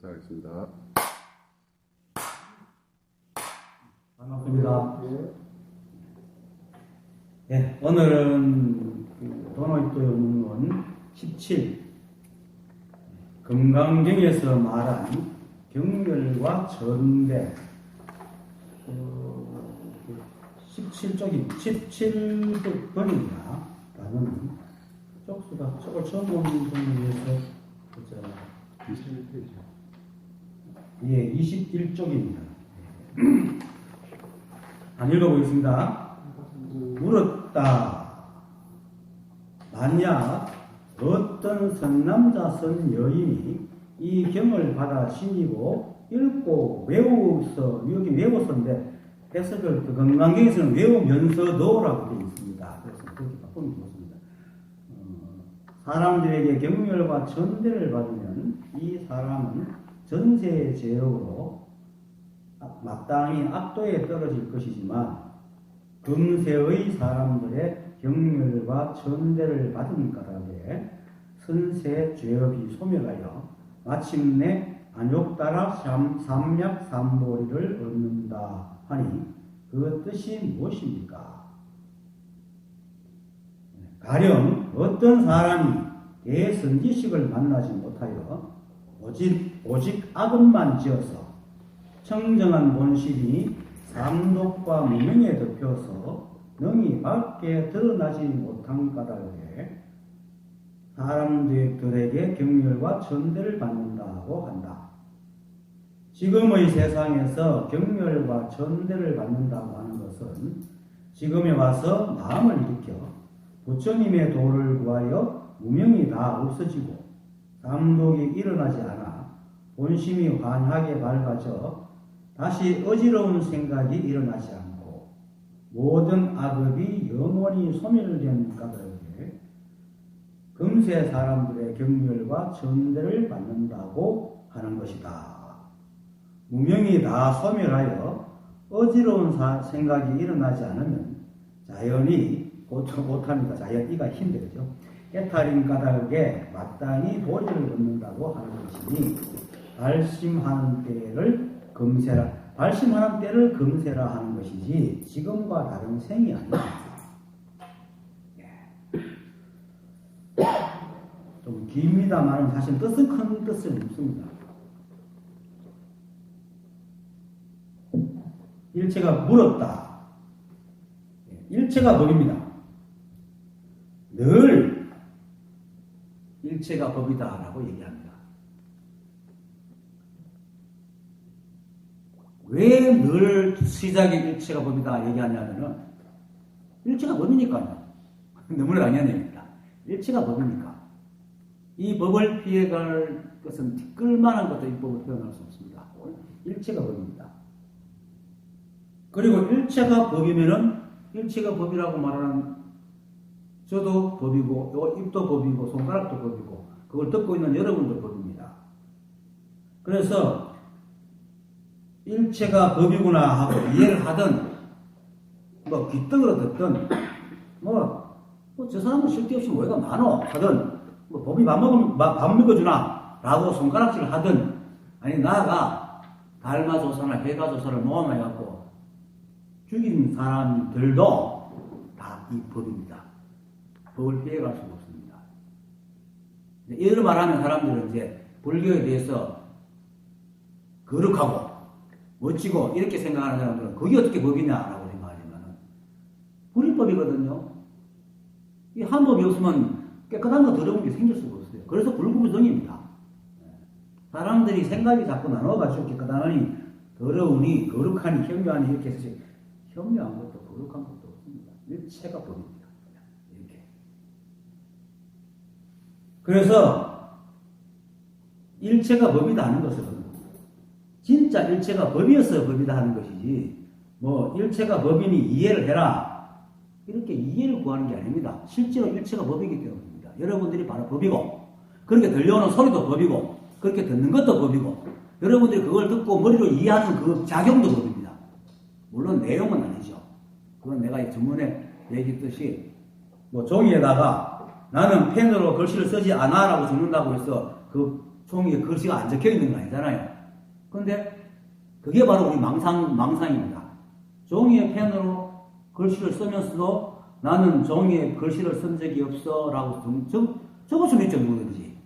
시작하겠습니다. 반갑습니다. 네, 오늘은 도노이토 논문 17 금강경에서 말한 경멸과 전대 17쪽이 17번입니다. 나는 쪽수가 저걸 처음 보는 분을 위해서 21페이지. 예, 21쪽입니다. 안 읽어보겠습니다. 물었다. 만약 어떤 선남자 선여인이 이 경을 받아 지니고 읽고 외워서 여기 외웠었는데 해석을 그 건강경에서는 외우면서 넣으라고 되어 있습니다. 그래서 그렇게 바꾸면 좋습니다. 사람들에게 경멸과 전대를 받으면 이 사람은 전세의 죄업으로 마땅히 악도에 떨어질 것이지만 금세의 사람들의 경멸과 전대를 받은 까닭에 선세 죄업이 소멸하여 마침내 안욕따라 삼약삼보리를 얻는다 하니 그 뜻이 무엇입니까? 가령 어떤 사람이 대선지식을 만나지 못하여 오직 악업만 지어서 청정한 본실이 삼독과 무명에 덮여서 능히 밖에 드러나지 못한 까닭에 사람들에게 경멸과 전대를 받는다고 한다. 지금의 세상에서 경멸과 전대를 받는다고 하는 것은 지금에 와서 마음을 일으켜 부처님의 도를 구하여 무명이 다 없어지고 삼독이 일어나지 않아 본심이 환하게 밝아져 다시 어지러운 생각이 일어나지 않고 모든 악업이 영원히 소멸된 까닭에 금세 사람들의 경멸과 전대를 받는다고 하는 것이다. 무명이 다 소멸하여 어지러운 생각이 일어나지 않으면 자연이 못합니다. 자연이가 힘들죠. 깨탈인 까닭에 마땅히 도리를 얻는다고 하는 것이니 발심하는 때를 금세라 하는 것이지 지금과 다른 생이 아닙니다. 좀 깁니다만 사실 뜻은 큰 뜻은 없습니다. 일체가 물었다. 일체가 법입니다. 늘 일체가 법이다라고 얘기합니다. 왜 늘 시작이 일체가 법이다 얘기하냐면은 일체가 법이니까요. 너무나 당연한 얘기입니다. 일체가 법이니까 이 법을 피해갈 것은 티끌만한 것도 이 법을 표현할 수 없습니다. 일체가 법입니다. 그리고 일체가 법이면은 일체가 법이라고 말하는 저도 법이고 요 입도 법이고 손가락도 법이고 그걸 듣고 있는 여러분도 법입니다. 그래서 일체가 법이구나 하고 이해를 하든 뭐 귀떡으로 듣든 저 사람은 쓸데없이 뭐가 많어 하든 뭐 법이 밥 먹어주나 라고 손가락질을 하든 아니 나아가 달마조사나 해가조사를 모함해갖고 죽인 사람들도 다 이 법입니다. 법을 피해갈 수가 없습니다. 이를 말하면 사람들은 이제 불교에 대해서 거룩하고 멋지고 이렇게 생각하는 사람들은 그게 어떻게 법이냐라고 생각하지만 불이법이거든요. 이 한 법이 없으면 깨끗한 거 더러운 게 생길 수가 없어요. 그래서 불구부정입니다. 사람들이 생각이 자꾸 나눠가지고 깨끗하니 더러우니 거룩하니 현묘하니 이렇게 해서 현묘한 것도 거룩한 것도 없습니다. 일체가 법입니다. 이렇게. 그래서 일체가 법이다 하는 것은 진짜 일체가 법이어서 법이다 하는 것이지 뭐 일체가 법이니 이해를 해라 이렇게 이해를 구하는 게 아닙니다. 실제로 일체가 법이기 때문입니다. 여러분들이 바로 법이고 그렇게 들려오는 소리도 법이고 그렇게 듣는 것도 법이고 여러분들이 그걸 듣고 머리로 이해하는 그 작용도 법입니다. 물론 내용은 아니죠. 그건 내가 전문에 얘기했듯이 뭐 종이에다가 나는 펜으로 글씨를 쓰지 않아 라고 적는다고 해서 그 종이에 글씨가 안 적혀 있는 거 아니잖아요. 근데 그게 바로 우리 망상입니다. 종이에 펜으로 글씨를 쓰면서도 나는 종이에 글씨를 쓴 적이 없어 라고 적을 수는 있죠, 누구든지.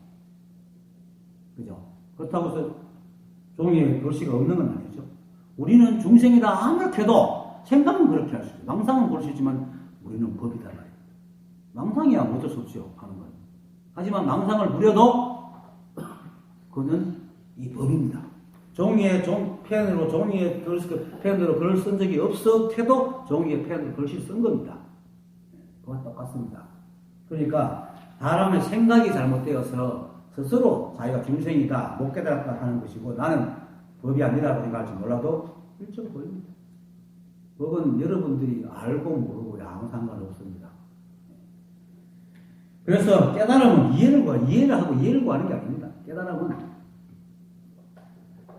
그죠? 그렇다고 해서 종이에 글씨가 없는 건 아니죠. 우리는 중생이다 아무렇게도 생각은 그렇게 할 수 있어요. 망상은 그럴 수 있지만 우리는 법이다 말이에요. 망상이야 어쩔 수 없죠, 하는 건. 하지만 망상을 부려도 그는 이 법입니다. 종이에 펜으로 글을 쓴 적이 없어 해도 종이에 펜으로 글씨 쓴 겁니다. 그와 똑같습니다. 그러니까 사람의 생각이 잘못되어서 스스로 자기가 중생이다, 못 깨달았다 하는 것이고 나는 법이 아니라고 생각할지 몰라도 일종 법입니다. 법은 여러분들이 알고 모르고 아무 상관없습니다. 그래서 깨달음은 이해를 하고 이해를 구하는 게 아닙니다. 깨달음은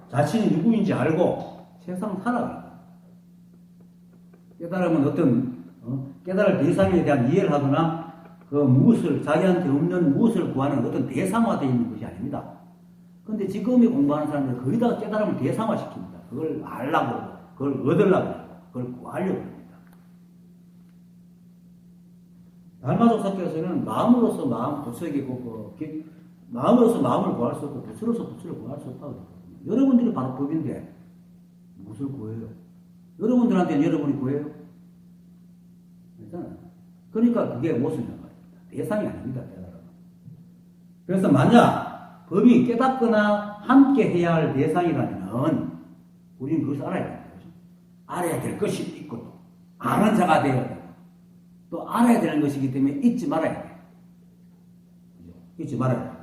자신이 누구인지 알고 세상 살아가는 거예요. 깨달음은 어떤 깨달을 대상에 대한 이해를 하거나 그 무엇을 자기한테 없는 무엇을 구하는 어떤 대상화되어 있는 것이 아닙니다. 그런데 지금의 공부하는 사람들은 거의 다 깨달음을 대상화시킵니다. 그걸 알라고, 그걸 얻으려고, 그걸 구하려고 합니다. 달마족사께서는 마음으로서 마음 부처이고 마음으로서 마음을 구할 수 없고 부처로서 부처를 구할 수 없다고 했거든요. 여러분들이 바로 법인데 무엇을 구해요? 여러분들한테는 여러분이 구해요? 그렇잖아요. 그러니까 그게 무엇이냐 말입니다. 대상이 아닙니다. 깨달음은. 그래서 만약 법이 깨닫거나 함께 해야 할 대상이라면 우리는 그것을 알아야 됩니다. 알아야 될 것이 있고 또 아는 자가 되어야 되고 또 알아야 되는 것이기 때문에 잊지 말아야 돼요. 잊지 말아야 돼요.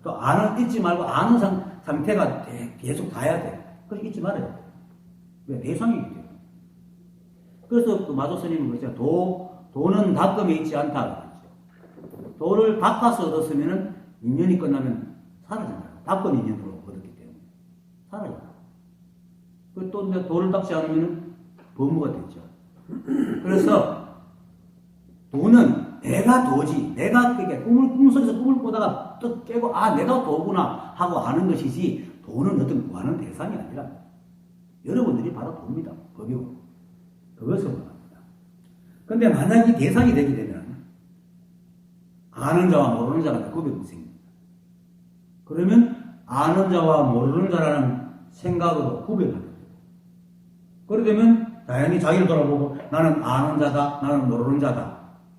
또 잊지 말고 아는 상태가 계속 가야 돼요. 그래서 잊지 말아야 돼요. 왜? 대상이기 때문에. 그래서 그 마조 스님은 그랬죠. 도는 닦음에 있지 않다. 그랬죠. 도를 닦아서 얻었으면 인연이 끝나면 사라진다. 닦은 인연으로 얻었기 때문에 사라진다. 또 도를 닦지 않으면 범무가 됐죠. 그래서 도는 내가 도지, 내가 그게 꿈속에서 꿈을 꾸다가 또 깨고 내가 도구나 하고 아는 것이지 도는 어떤 구하는 대상이 아니라 여러분들이 바로 도입니다. 법이고 그것을 말합니다. 근데 만약 이 대상이 되게 되면 아는 자와 모르는 자가 구별이 생깁니다. 그러면 아는 자와 모르는 자라는 생각으로 구별하게 돼요. 그렇게 되면 자연히 자기를 돌아보고 나는 아는 자다, 나는 모르는 자다.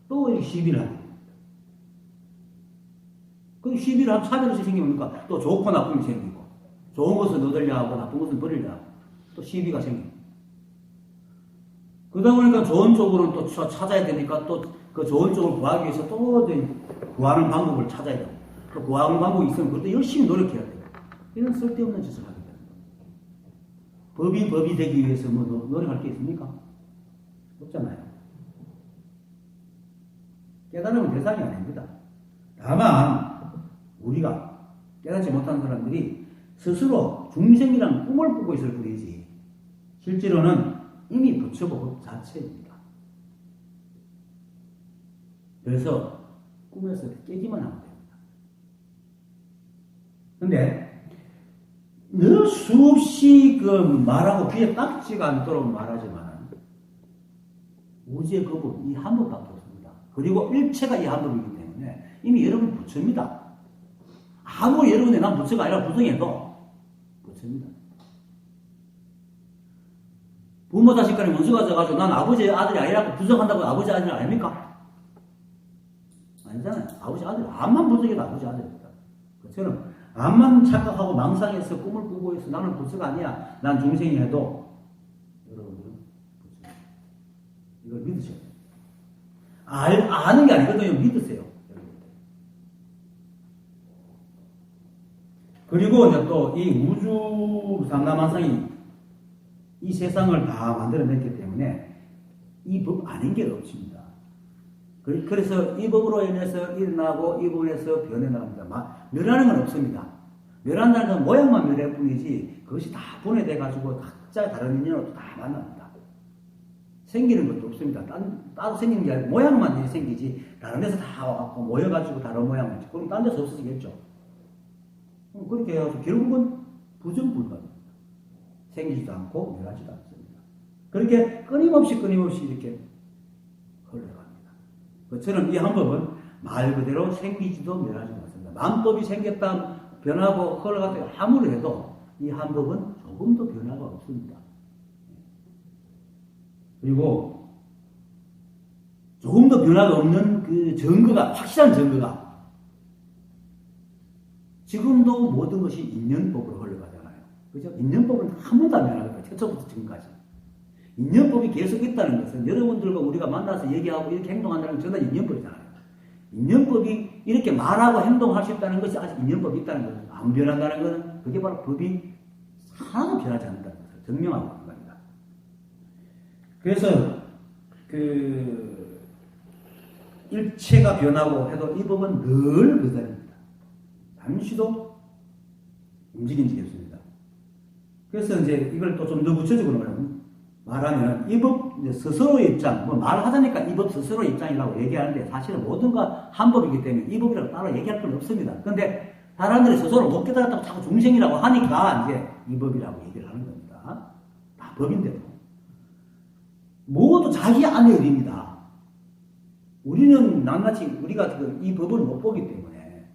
또 시비를 하게 됩니다. 그 시비를 하면 차별이 생기니까 또 좋고 나쁨이 생기고 좋은 것은 얻으려 하고 나쁜 것은 버리려 하고 또 시비가 생깁니다. 그러다 보니까 좋은 쪽으로는 또 찾아야 되니까 또 그 좋은 쪽을 구하기 위해서 또 구하는 방법을 찾아야 되고 또 구하는 방법이 있으면 그것도 열심히 노력해야 돼요. 이런 쓸데없는 짓을 하게 됩니다. 법이 되기 위해서 뭐 노력할 게 있습니까? 없잖아요. 깨달음은 대상이 아닙니다. 다만 우리가 깨닫지 못한 사람들이 스스로 중생이란 꿈을 꾸고 있을 뿐이지 실제로는 이미 부처법 자체입니다. 그래서 꿈에서 깨기만 하면 됩니다. 근데 늘 수없이 말하고 귀에 딱지가 않도록 말하지만 우주의 거법 이 한 번밖에 없습니다. 그리고 일체가 이 한 번이기 때문에 이미 여러분 부처입니다. 아무리 여러분이 난 부처가 아니라 부정해도 부처입니다. 부모 자식 간에 원수가 져가지고 난 아버지의 아들이 아니라고 부정한다고 아버지 아들 아닙니까? 아니잖아요. 아버지 아들, 암만 부정해도 아버지 아들입니다. 그처럼 암만 착각하고 망상해서 꿈을 꾸고 있어 나는 부처가 아니야. 난 중생이 해도 여러분들은 부처. 이걸 믿으셔야 돼요. 아는 게 아니거든요. 믿으세요. 그리고 이제 또 이 우주 상담한상이 이 세상을 다 만들어냈기 때문에 이 법 아닌 게 없습니다. 그래서 이 법으로 인해서 일어나고 이 법에서 변해나갑니다. 멸하는 건 없습니다. 멸한다는 건 모양만 멸할 뿐이지 그것이 다 분해돼가지고 각자 다른 인연으로 다 만납니다. 생기는 것도 없습니다. 따로 생기는 게 아니고 모양만 생기지 다른 데서 다 와갖고 모여가지고 다른 모양을 그럼 딴 데서 없어지겠죠. 그렇게 해서 결국은 부정불가입니다. 생기지도 않고 멸하지도 않습니다. 그렇게 끊임없이 이렇게 흘러갑니다. 그처럼 이 한법은 말 그대로 생기지도 멸하지도 않습니다. 만법이 생겼다 변하고 흘러갔다 아무리 해도 이 한법은 조금도 변화가 없습니다. 그리고 조금도 변화가 없는 그 증거가, 확실한 증거가 지금도 모든 것이 인연법으로 흘러가잖아요. 그죠? 인연법은 한 번도 안 변하거든요. 태초부터 지금까지. 인연법이 계속 있다는 것은 여러분들과 우리가 만나서 얘기하고 이렇게 행동한다는 건 전부 다 인연법이잖아요. 인연법이 이렇게 말하고 행동할 수 있다는 것이 아직 인연법이 있다는 것은 안 변한다는 것은 그게 바로 법이 하나도 변하지 않는다는 것을 증명하고 있는 겁니다. 그래서 일체가 변하고 해도 이 법은 늘 그대로입니다. 잠시도 움직인 적이 없습니다. 그래서 이제 이걸 또 좀 더 구체적으로 말하면 이 법 스스로의 입장, 말하자니까 이 법 스스로의 입장이라고 얘기하는데 사실은 모든 거 한 법이기 때문에 이 법이라고 따로 얘기할 건 없습니다. 근데 사람들이 스스로 못 깨달았다고 자꾸 중생이라고 하니까 이제 이 법이라고 얘기를 하는 겁니다. 다 법인데도. 모두 자기 안의 일입니다. 우리는 낱낱이 우리가 이 법을 못 보기 때문에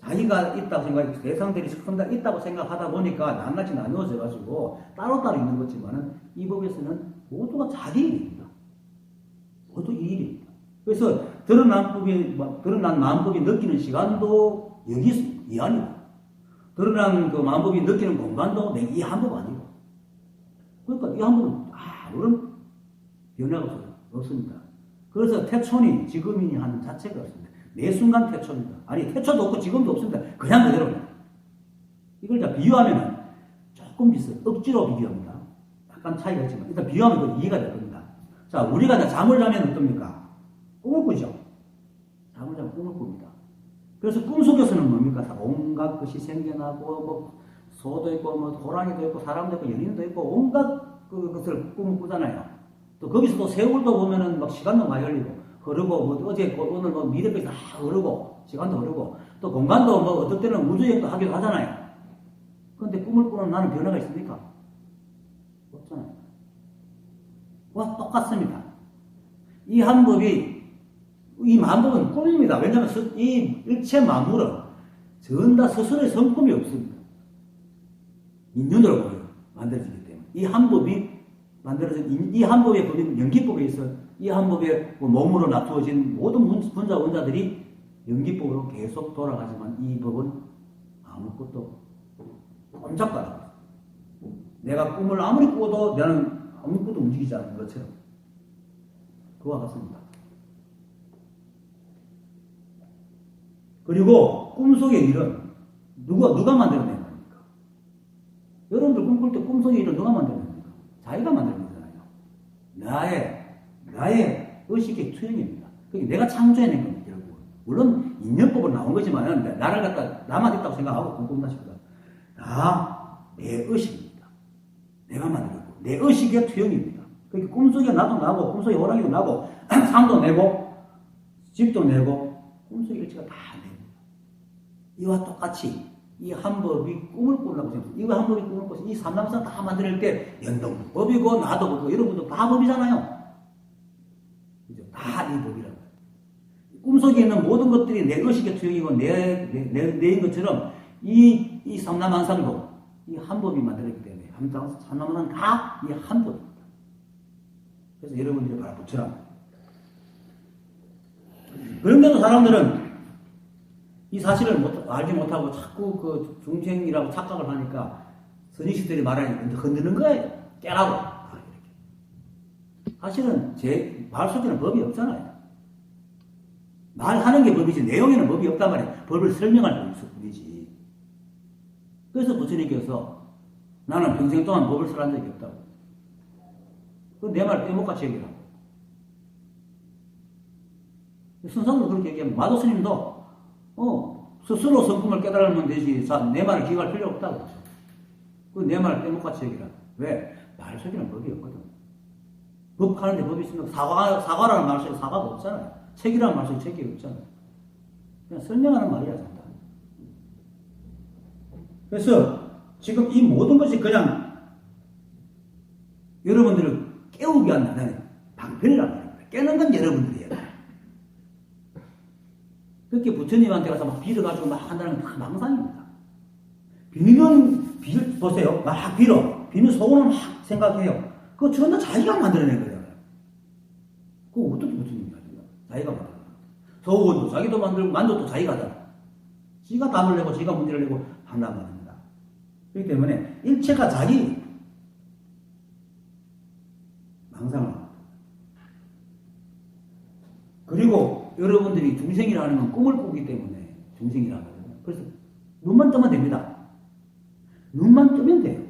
자기가 있다고 생각하고 대상들이 있다고 생각하다 보니까 낱낱이 나누어져 가지고 따로따로 있는 거지만은 이 법에서는 모두가 자기 일입니다. 모두 이 일입니다. 그래서 드러난 마음법이 느끼는 시간도 여기 이 안이고 드러난 그 마음법이 느끼는 공간도 이 한법 아니고 그러니까 이 한법은 아무런 변화가 없습니다. 그래서 태초니 지금이니 하는 자체가 없습니다. 매 순간 태초입니다. 아니 태초도 없고 지금도 없습니다. 그냥 그대로입니다. 이걸 자 비유하면 조금 비슷해요. 억지로 비교합니다. 약간 차이가 있지만 일단 비유하면 그 이해가 될 겁니다. 자 우리가 잠을 자면 어떻습니까? 꿈을 꾸죠. 잠을 자면 꿈을 꿉니다. 그래서 꿈속에서는 뭡니까? 온갖 것이 생겨나고 소도 있고 호랑이도 있고 사람도 있고 연인도 있고 온갖 것을 꿈을 꾸잖아요. 또 거기서도 세월도 보면은 막 시간도 많이 흘리고 흐르고 어제 오늘 미래까지 다 흐르고 시간도 흐르고 또 공간도 어떨 때는 우주여행도 하기도 하잖아요. 그런데 꿈을 꾸는 나는 변화가 있습니까? 없잖아요. 똑같습니다. 이 한법이 이 만법은 꿈입니다. 왜냐하면 이 일체 만물은 전 다 스스로의 성품이 없습니다. 인연으로 만들어지기 때문에 이 한법이 만들어진 이 한법의 법인 연기법에 있어 이 한법의 몸으로 나타진 모든 분자 원자들이 연기법으로 계속 돌아가지만 이 법은 아무것도 꼼짝도 내가 꿈을 아무리 꾸어도 나는 아무것도 움직이지 않는 것처럼 그와 같습니다. 그리고 꿈속의 일은 누가 만들어낸 겁니까? 여러분들 꿈꿀 때 꿈속의 일은 누가 만들어낸 겁니까? 자기가 만드는 거잖아요. 나의 의식의 투영입니다. 그게 내가 창조해낸 겁니다, 결국. 물론, 인연법으로 나온 거지만, 나를 갖다, 나만 있다고 생각하고 꿈꾼다 싶다. 내 의식입니다. 내가 만든 거고, 내 의식의 투영입니다. 그게 꿈속에 나도 나고, 꿈속에 호랑이도 나고, 상도 내고, 집도 내고, 꿈속의 일체가 다 내고. 이와 똑같이, 이 한법이 꿈을 꾸려고 생각합니다. 이 한법이 꿈을 꾸서 이 삼남산 다 만들 때 연동도 법이고 나도 법이고 여러분도 다 법이잖아요. 그죠? 다 이 법이라고. 꿈속에 있는 모든 것들이 내 의식의 투영이고 내인 것처럼 이 삼남한상도 이 한법이 만들었기 때문에 삼남한상 다 이 한법입니다. 그래서 여러분들이 바로 부처라. 그런데도 사람들은 이 사실을 알지 못하고 자꾸 그 중생이라고 착각을 하니까 선지식들이 말하니까 흔드는 거예요. 깨라고. 이렇게. 사실은 제 말 속에는 법이 없잖아요. 말하는 게 법이지 내용에는 법이 없단 말이에요. 법을 설명할 뿐이지. 그래서 부처님께서 나는 평생 동안 법을 설한 적이 없다고. 그 내 말 빼먹같이 얘기하고. 선상도 그렇게 얘기하면 마도 스님도 스스로 성품을 깨달으면 되지. 내 말을 기억할 필요 없다고. 내 말을 빼먹같이 얘기를 하고. 왜? 말 속에는 법이 없거든. 법 하는데 법이 있으면 사과라는 말 속에 사과가 없잖아요. 책이라는 말 속에 책이 없잖아요. 그냥 설명하는 말이야, 전다. 그래서 지금 이 모든 것이 그냥 여러분들을 깨우기 위한 하나의 방편이란 말입니다. 깨는 건 여러분들이에요. 그렇게 부처님한테 가서 막 빌어가지고 막 한다는 건 다 망상입니다. 보세요. 막 비는 속으로 막 생각해요. 그거 전부 자기가 만들어낸 거잖아요. 그거 어떻게 부처님이 하냐? 자기가 만들어. 서원도 자기도 만들고, 만족도 자기가 하잖아. 지가 답을 내고, 지가 문제를 내고 한단 말입니다. 그렇기 때문에 일체가 자기 망상을 합니다. 그리고 여러분들이 중생이라는 건 꿈을 꾸기 때문에 중생이라는 거예요. 그래서 눈만 뜨면 됩니다. 눈만 뜨면 돼요.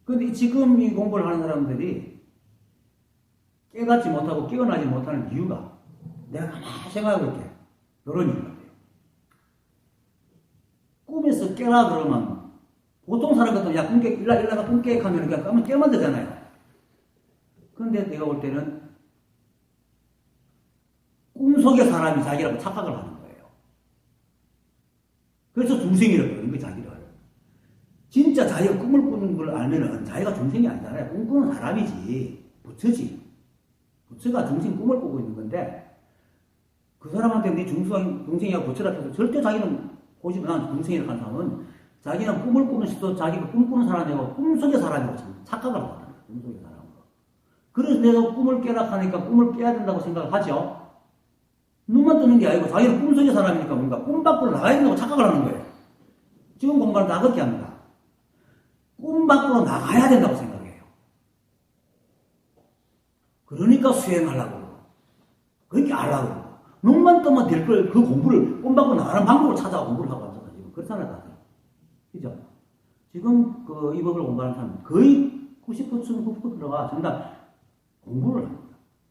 그런데 지금 이 공부를 하는 사람들이 깨닫지 못하고 깨어나지 못하는 이유가 내가 가만히 생각해볼게. 이런 이유 같아요. 꿈에서 깨라 그러면 보통 사람 같으면 야 꿈깨 일나가 꿈깨 하면 그냥 까면 깨면 되잖아요. 그런데 내가 볼 때는 꿈속의 사람이 자기라고 착각을 하는 거예요. 그래서 중생이라고 그러는 거예요, 자기를. 진짜 자기가 꿈을 꾸는 걸 알면은 자기가 중생이 아니잖아요. 꿈꾸는 사람이지. 부처지. 부처가 중생 꿈을 꾸고 있는 건데 그 사람한테 네 중생이라고 부처라 해서 절대 자기는 보지 못한 중생이라고 하는 사람은 자기는 꿈을 꾸는 시도 자기가 꿈꾸는 사람이고 꿈속의 사람이고 착각을 하거든요. 꿈속의 사람으로. 그래서 내가 꿈을 깨라 하니까 꿈을 깨야 된다고 생각을 하죠. 눈만 뜨는 게 아니고 자기는 꿈속의 사람이니까 뭔가 꿈 밖으로 나가야 된다고 착각을 하는 거예요. 지금 공부를 다 그렇게 합니다. 꿈 밖으로 나가야 된다고 생각해요. 그러니까 수행하려고 그러고 그렇게 하려고 그러고 눈만 뜨면 될 걸 그 공부를 꿈 밖으로 나가는 방법을 찾아 공부를 하고 있잖아요. 지금 그렇잖아요. 다들. 그죠? 지금 이 법을 공부하는 사람은 거의 90%가 정답 공부를 합니다.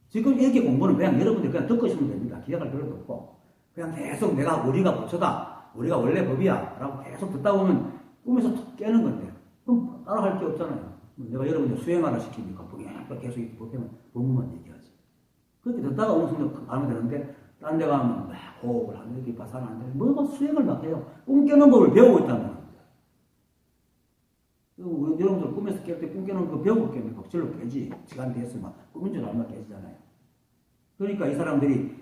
지금 이렇게 공부는 그냥 여러분들 그냥 듣고 있으면 됩니다. 기억할 필요도 없고 그냥 계속 내가 우리가 부처다 우리가 원래 법이야 라고 계속 듣다 보면 꿈에서 툭 깨는 건데 그럼 따라할 게 없잖아요. 내가 여러분들 수행하라 시키니까 계속 이렇게 보면 법문만 얘기하지. 그렇게 듣다가 어느 순간 가면 되는데 딴 데 가면 막 호흡을 하는 이렇게 바사를 하는데 뭐가 수행을 막 해요. 꿈 깨는 법을 배우고 있다는 겁니다. 여러분들 꿈에서 깰 때 꿈 깨는 거 배우고 깨면 걱절로 깨지. 시간 됐으면 꿈인 줄 알면 깨지잖아요. 그러니까 이 사람들이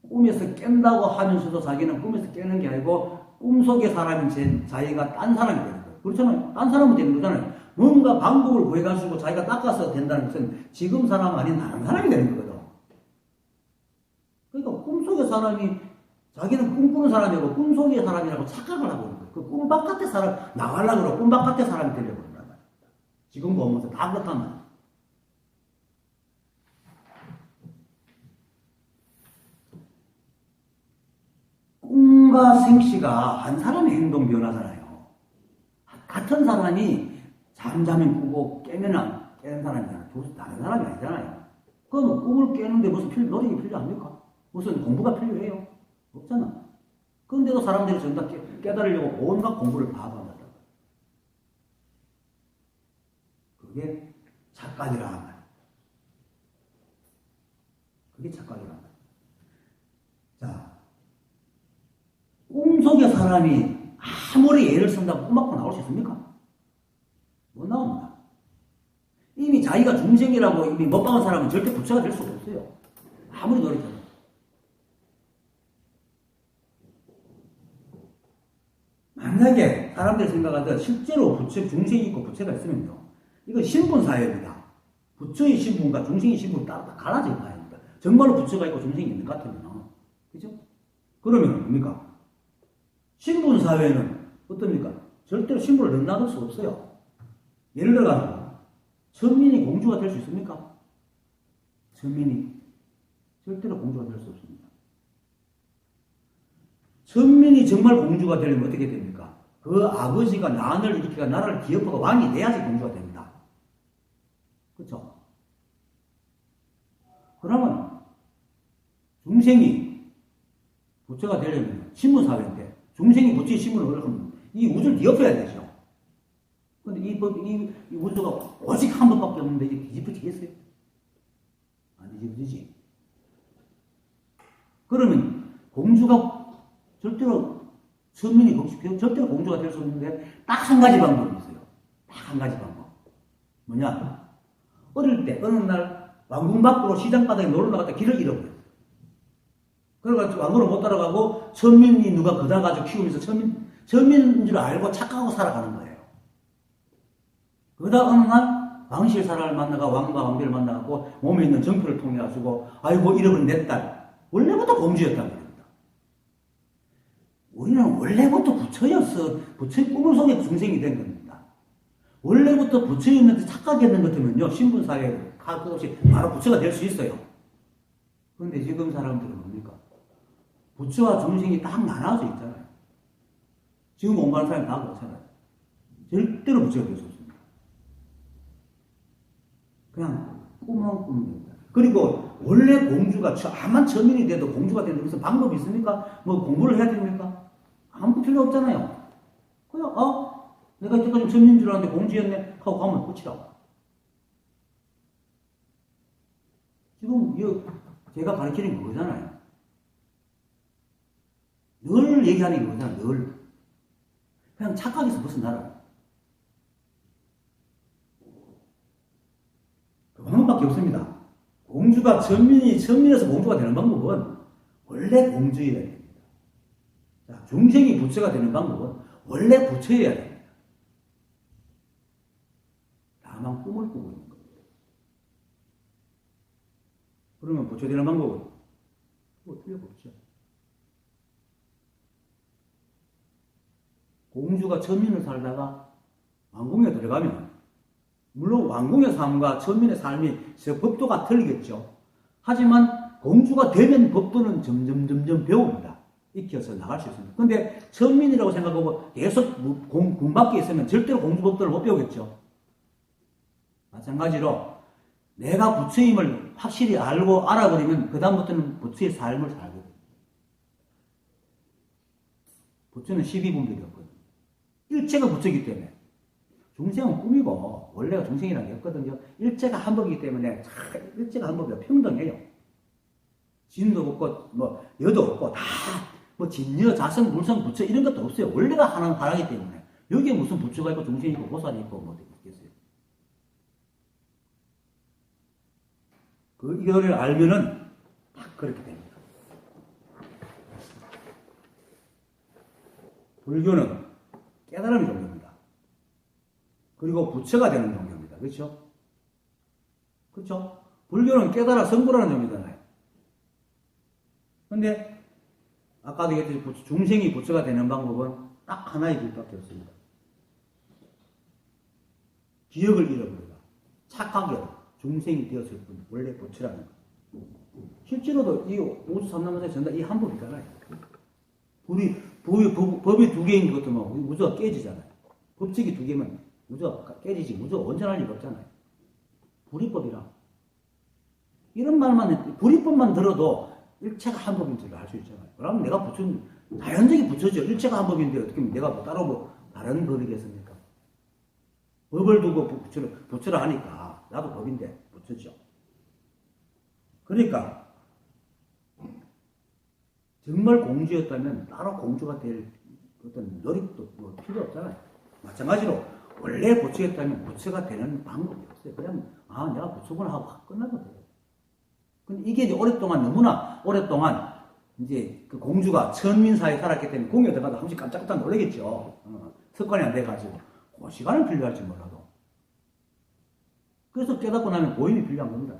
꿈에서 깬다고 하면서도 자기는 꿈에서 깨는 게 아니고 꿈속의 사람인 자기가 딴 사람이 되는 거예요. 그렇잖아요. 딴 사람은 되는 거잖아요. 뭔가 방법을 구해가지고 자기가 닦아서 된다는 것은 지금 사람 아닌 다른 사람이 되는 거거든. 그러니까 꿈속의 사람이 자기는 꿈꾸는 사람이고 꿈속의 사람이라고 착각을 하고 있는 거예요. 그 꿈 바깥의 사람 나가려고 그러고 꿈 바깥의 사람이 되려고 그런단 말이에요. 지금 보면서 다 그렇단 말이에요. 꿈과 생시가 한 사람의 행동 변화잖아요. 같은 사람이 잠자면 꾸고 깨면 깨는 사람이잖아요. 다른 사람이 아니잖아요. 그럼 꿈을 깨는데 무슨 노력이 필요합니까? 무슨 공부가 필요해요? 없잖아. 그런데도 사람들이 전부 다 깨달으려고 온갖 공부를 다 한다고. 그게 착각이라 하면. 그게 착각이라 하면. 자, 꿈속의 사람이 아무리 애를 쓴다고 꿈 밖으로 나올 수 있습니까? 못 나옵니다. 이미 자기가 중생이라고 이미 못 박은 사람은 절대 부처가 될 수가 없어요. 아무리 노력해도. 만약에 사람들이 생각하듯 실제로 부처, 중생이 있고 부처가 있으면요. 이건 신분사회입니다. 부처의 신분과 중생의 신분이 따로 갈라져 있는 사회입니다. 정말로 부처가 있고 중생이 있는 것 같으면. 그죠? 그러면 뭡니까? 신분사회는 어떻습니까? 절대로 신분을 넘나들 수 없어요. 예를 들어가지고 천민이 공주가 될 수 있습니까? 천민이 절대로 공주가 될 수 없습니다. 천민이 정말 공주가 되려면 어떻게 됩니까? 그 아버지가 난을 일으키고 나라를 기업하고 왕이 돼야지 공주가 됩니다. 그렇죠? 그러면 중생이 부처가 되려면 신분사회인데 중생이 부처의 신분을 얻으려면 이 우주를 뒤엎어야 되죠. 근데 이 우주가 오직 한 번밖에 없는데 이게 뒤집어지겠어요? 안 뒤집어지지. 그러면 공주가 절대로 천민이 절대로 공주가 될 수 없는데 딱 한 가지 방법이 있어요. 딱 한 가지 방법. 뭐냐? 어릴 때 어느 날 왕궁 밖으로 시장 바닥에 놀러 나갔다 길을 잃어버렸어요. 그래가지고 왕궁을 못 따라가고 천민이 누가 그다 가지고 키우면서 천민인 줄 알고 착각하고 살아가는 거예요. 그러다 어느 날 왕실사라를 만나가 왕과 왕비를 만나고 몸에 있는 정표를 통해 가지고 아이고 잃어버린 내 딸 원래부터 공주였다는 겁니다. 우리는 원래부터 부처였어. 부처의 꿈을 속에 중생이 된 겁니다. 원래부터 부처였는데 착각했는 것 같으면요 신분사회에 갈 것 없이 바로 부처가 될 수 있어요. 그런데 지금 사람들은 뭡니까? 부처와 중생이 딱 나눠져 있잖아요. 지금 공부하는 사람이 다 그렇잖아요. 절대로 부처가 될 수 없습니다. 그냥 꿈만 꾸는 겁니다. 그리고 원래 공주가 암만 천민이 돼도 공주가 되는 무슨 방법이 있습니까? 뭐 공부를 해야 됩니까? 아무 필요 없잖아요. 그냥 내가 이때까지 천민인 줄 알았는데 공주였네 하고 가면 끝이라고. 지금 제가 가르치는 게 그거잖아요. 늘 얘기하는 게 그거잖아요. 늘. 그냥 착각해서 벗어나라. 그 방법밖에 없습니다. 공주가 천민에서 공주가 되는 방법은 원래 공주여야 됩니다. 자, 중생이 부처가 되는 방법은 원래 부처여야 됩니다. 다만 꿈을 꾸고 있는 겁니다. 그러면 부처 되는 방법은 뭐 틀림없죠. 공주가 천민을 살다가 왕궁에 들어가면 물론 왕궁의 삶과 천민의 삶이 법도가 틀리겠죠. 하지만 공주가 되면 법도는 점점 배웁니다. 익혀서 나갈 수 있습니다. 그런데 천민이라고 생각하고 계속 궁 밖에 있으면 절대로 공주 법도를 못 배우겠죠. 마찬가지로 내가 부처임을 확실히 알고 알아버리면 그 다음부터는 부처의 삶을 살게 됩니다. 부처는 12분별이 없거든요. 일체가 부처이기 때문에 중생은 꿈이고 원래가 중생이라는 게 없거든요. 일체가 한 법이기 때문에 일체가 한 법이라 평등해요. 진도 없고 뭐 여도 없고 다 뭐 진여, 자성, 불성, 부처 이런 것도 없어요. 원래가 하나이기 때문에 여기에 무슨 부처가 있고 중생이 있고 보살이 있고 뭐 있겠어요. 이거를 알면은 딱 그렇게 됩니다. 불교는 깨달음의 종교입니다. 그리고 부처가 되는 종교입니다. 그렇죠? 그렇죠? 불교는 깨달아 성불하는 종교잖아요. 그런데 아까도 얘기했듯이 중생이 부처가 되는 방법은 딱 하나의 길밖에 없습니다. 기억을 잃어버리다. 착각이다. 중생이 되었을 뿐 원래 부처라는 거. 실제로도 이 오주삼남원에 전다 이 한 법이잖아요. 법이 두 개인 것도 뭐 우주가 깨지잖아요. 법칙이 두 개면 우주가 깨지지 우주가 온전할 리가 없잖아요. 불이법이라. 이런 말만 불이법만 들어도 일체가 한 법인 줄 알 수 있잖아요. 그러면 내가 부처는 자연적인 부처죠. 일체가 한 법인데 어떻게 내가 뭐 따로 뭐 다른 법이겠습니까? 법을 두고 부처를 하니까 나도 법인데 부처죠. 그러니까 정말 공주였다면 따로 공주가 될 어떤 노력도 뭐 필요 없잖아요. 마찬가지로 원래 부처였다면 부처가 되는 방법이 없어요. 그냥 내가 부처구나 하고 끝나거든요. 근데 이게 이제 너무나 오랫동안 이제 그 공주가 천민사회에 살았기 때문에 궁에 들어가도 한 번씩 깜짝깜짝 놀라겠죠. 습관이 안 돼가지고 그 시간은 필요할지 몰라도. 그래서 깨닫고 나면 보임이 필요한 겁니다.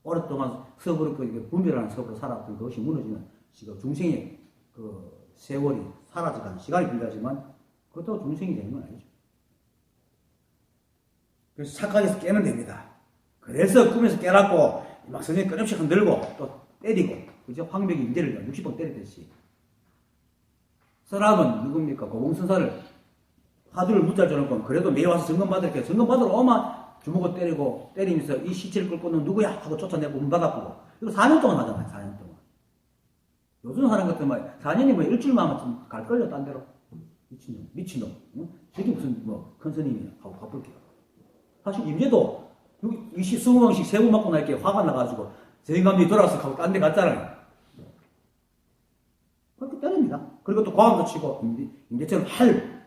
오랫동안 분별하는 섭으로 살았던 그것이 무너지면 지금 중생의 그 세월이 사라져가는 시간이 필요하지만 그것도 중생이 되는 건 아니죠. 그래서 착각해서 깨면 됩니다. 그래서 꿈에서 깨닫고 막 선생님 끊임없이 흔들고 또 때리고 그죠? 황벽이 인대를 60번 때리듯이. 서랍은 누굽니까? 고공선사를 화두를 붙잡아놓고 그래도 매일 와서 점검 받을게요. 점검 받으러 오면 주먹을 때리면서 이 시체를 끌고는 누구야? 하고 쫓아내고 문 받아보고. 이거 4년 동안 하잖아요. 4년 동안. 요즘 사람 같은 말 4년이 뭐 일주일만 하면 갈걸요. 딴 데로. 미친놈. 응? 저게 무슨 큰 스님이야 하고 가볼게요. 사실 임제도 20명씩 세번 맞고 나니까 화가 나가지고 저희 감독이 돌아와서 가고 딴 데 갔잖아요. 그렇게 때립니다. 그리고 또 고함도 치고, 임대처럼 할.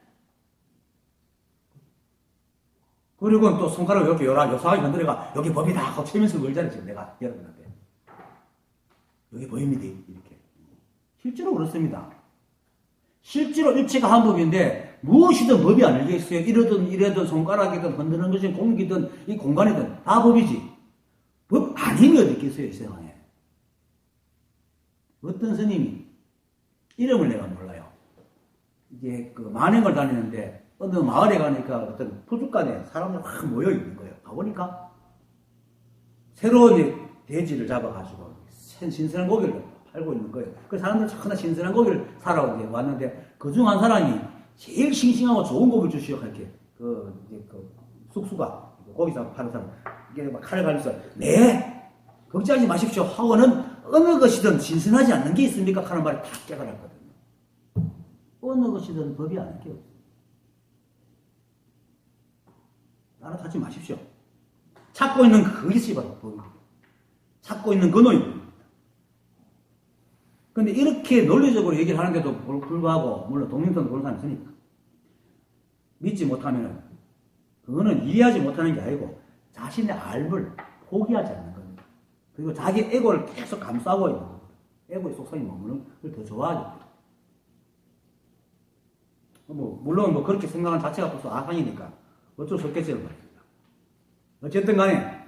그리고 또 손가락을 이렇게 요상하게 건드려가, 여기 법이다 하고 치면서 걸잖아요, 지금 내가 여러분한테. 여기 법입니다, 이렇게. 실제로 그렇습니다. 실제로 일체가 한 법인데, 무엇이든 법이 아니겠어요. 이러든 손가락이든 흔드는 것이 공기든 이 공간이든 다 법이지. 법 아닌 게 어디 있겠어요, 이 세상에. 어떤 스님이, 이름을 내가 몰라요. 이게 그 만행을 다니는데, 어느 마을에 가니까 어떤 포주간에 사람들 확 모여 있는 거예요. 가보니까 새로운 돼지를 잡아가지고 신선한 고기를 팔고 있는 거예요. 그 사람들 참 신선한 고기를 사러 왔는데 그 중 한 사람이 제일 싱싱하고 좋은 고기를 주시오 이렇게 그 숙수가 고기사 파는 사람 이게 막 칼을 갈면서 네 걱정하지 마십시오 하고는 어느 것이든 신선하지 않는 게 있습니까? 하는 말에 탁 깨달았거든요. 어느 것이든 법이 아닌 게 없어요. 따라타지 마십시오. 찾고 있는 그것이 바로 법입니다. 찾고 있는 근원이 법입니다. 그런데 이렇게 논리적으로 얘기를 하는데도 불구하고 물론 동영상도 그런 사람이 있으니까 믿지 못하면 그거는 이해하지 못하는 게 아니고 자신의 알을 포기하지 않는 겁니다. 그리고 자기 에고를 계속 감싸고 있는 겁니다. 에고의 속성이 머무는 걸 더 좋아하죠. 물론 그렇게 생각하는 자체가 벌써 아상이니까 어쩔 수 없겠어요. 어쨌든 간에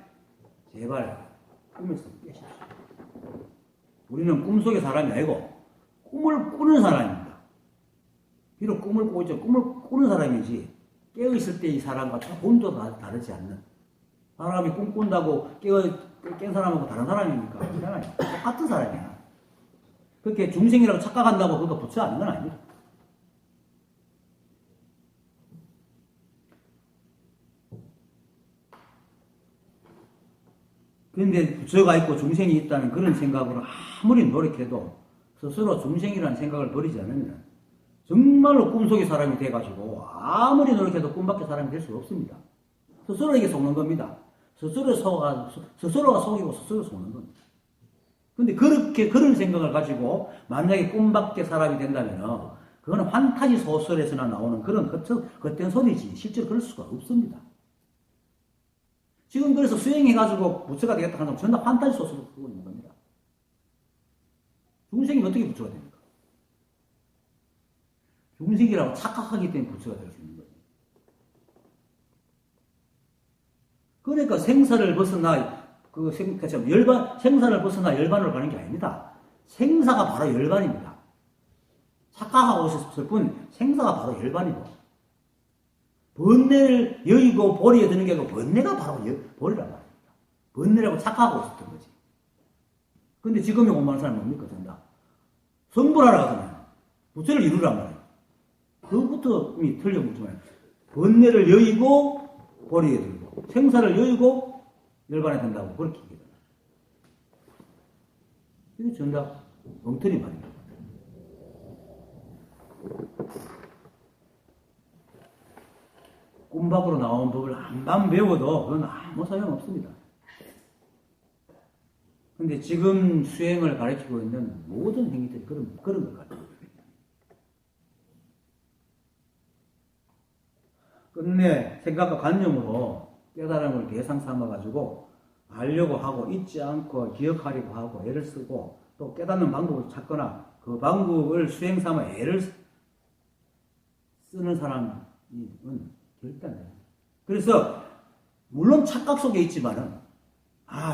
제발 꿈에서 깨십시오. 우리는 꿈속의 사람이 아니고 꿈을 꾸는 사람입니다. 비록 꿈을 꾸고 있죠. 꿈을 꾸는 사람이지 깨어있을 때 이 사람과 조금도 다르지 않는 사람이 꿈 꾼다고 깬 사람하고 다른 사람이니까 그렇잖아요. 똑같은 사람이야. 그렇게 중생이라고 착각한다고 그거 부처 아닌 건 아닙니다. 그런데 부처가 있고 중생이 있다는 그런 생각으로 아무리 노력해도 스스로 중생이라는 생각을 버리지 않으면 정말로 꿈속의 사람이 돼가지고 아무리 노력해도 꿈밖의 사람이 될 수 없습니다. 스스로에게 속는 겁니다. 스스로가 속이고 스스로 속는 겁니다. 근데 그런 생각을 가지고 만약에 꿈밖의 사람이 된다면 그거는 판타지 소설에서나 나오는 그런 헛된 소리지 실제로 그럴 수가 없습니다. 지금 그래서 수행해가지고 부처가 되겠다 하는 건 전부 판타지 소설을 쓰고 있는 겁니다. 중생이 어떻게 부처가 됩니까? 중생이라고 착각하기 때문에 부처가 될 수 있는 거예요. 그러니까 생사를 벗어나 생사를 벗어나 열반으로 가는 게 아닙니다. 생사가 바로 열반입니다. 착각하고 있었을 뿐 생사가 바로 열반이고 번뇌를 여의고 보리에 드는 게 아니고 번뇌가 바로 보리란 말입니다. 번뇌라고 착각하고 있었던 거지. 근데 지금의 공부하는 사람은 뭡니까? 전다. 성불하라 하잖아요. 부처를 이루란 말이에요. 그것부터 이미 틀려붙지만 번뇌를 여의고 보리에 들고 생사를 여의고 열반에 든다고 그렇게 얘기해요. 이게 전다 엉터리 말입니다. 꿈 밖으로 나온 법을 한번 배워도 그건 아무 소용없습니다. 근데 지금 수행을 가르치고 있는 모든 행위들이 그런 걸 가르치고 있습니다. 끝내 생각과 관념으로 깨달음을 대상 삼아가지고 알려고 하고 잊지 않고 기억하려고 하고 애를 쓰고 또 깨닫는 방법을 찾거나 그 방법을 수행 삼아 애를 쓰는 사람은 절대 안 돼요. 그래서 물론 착각 속에 있지만은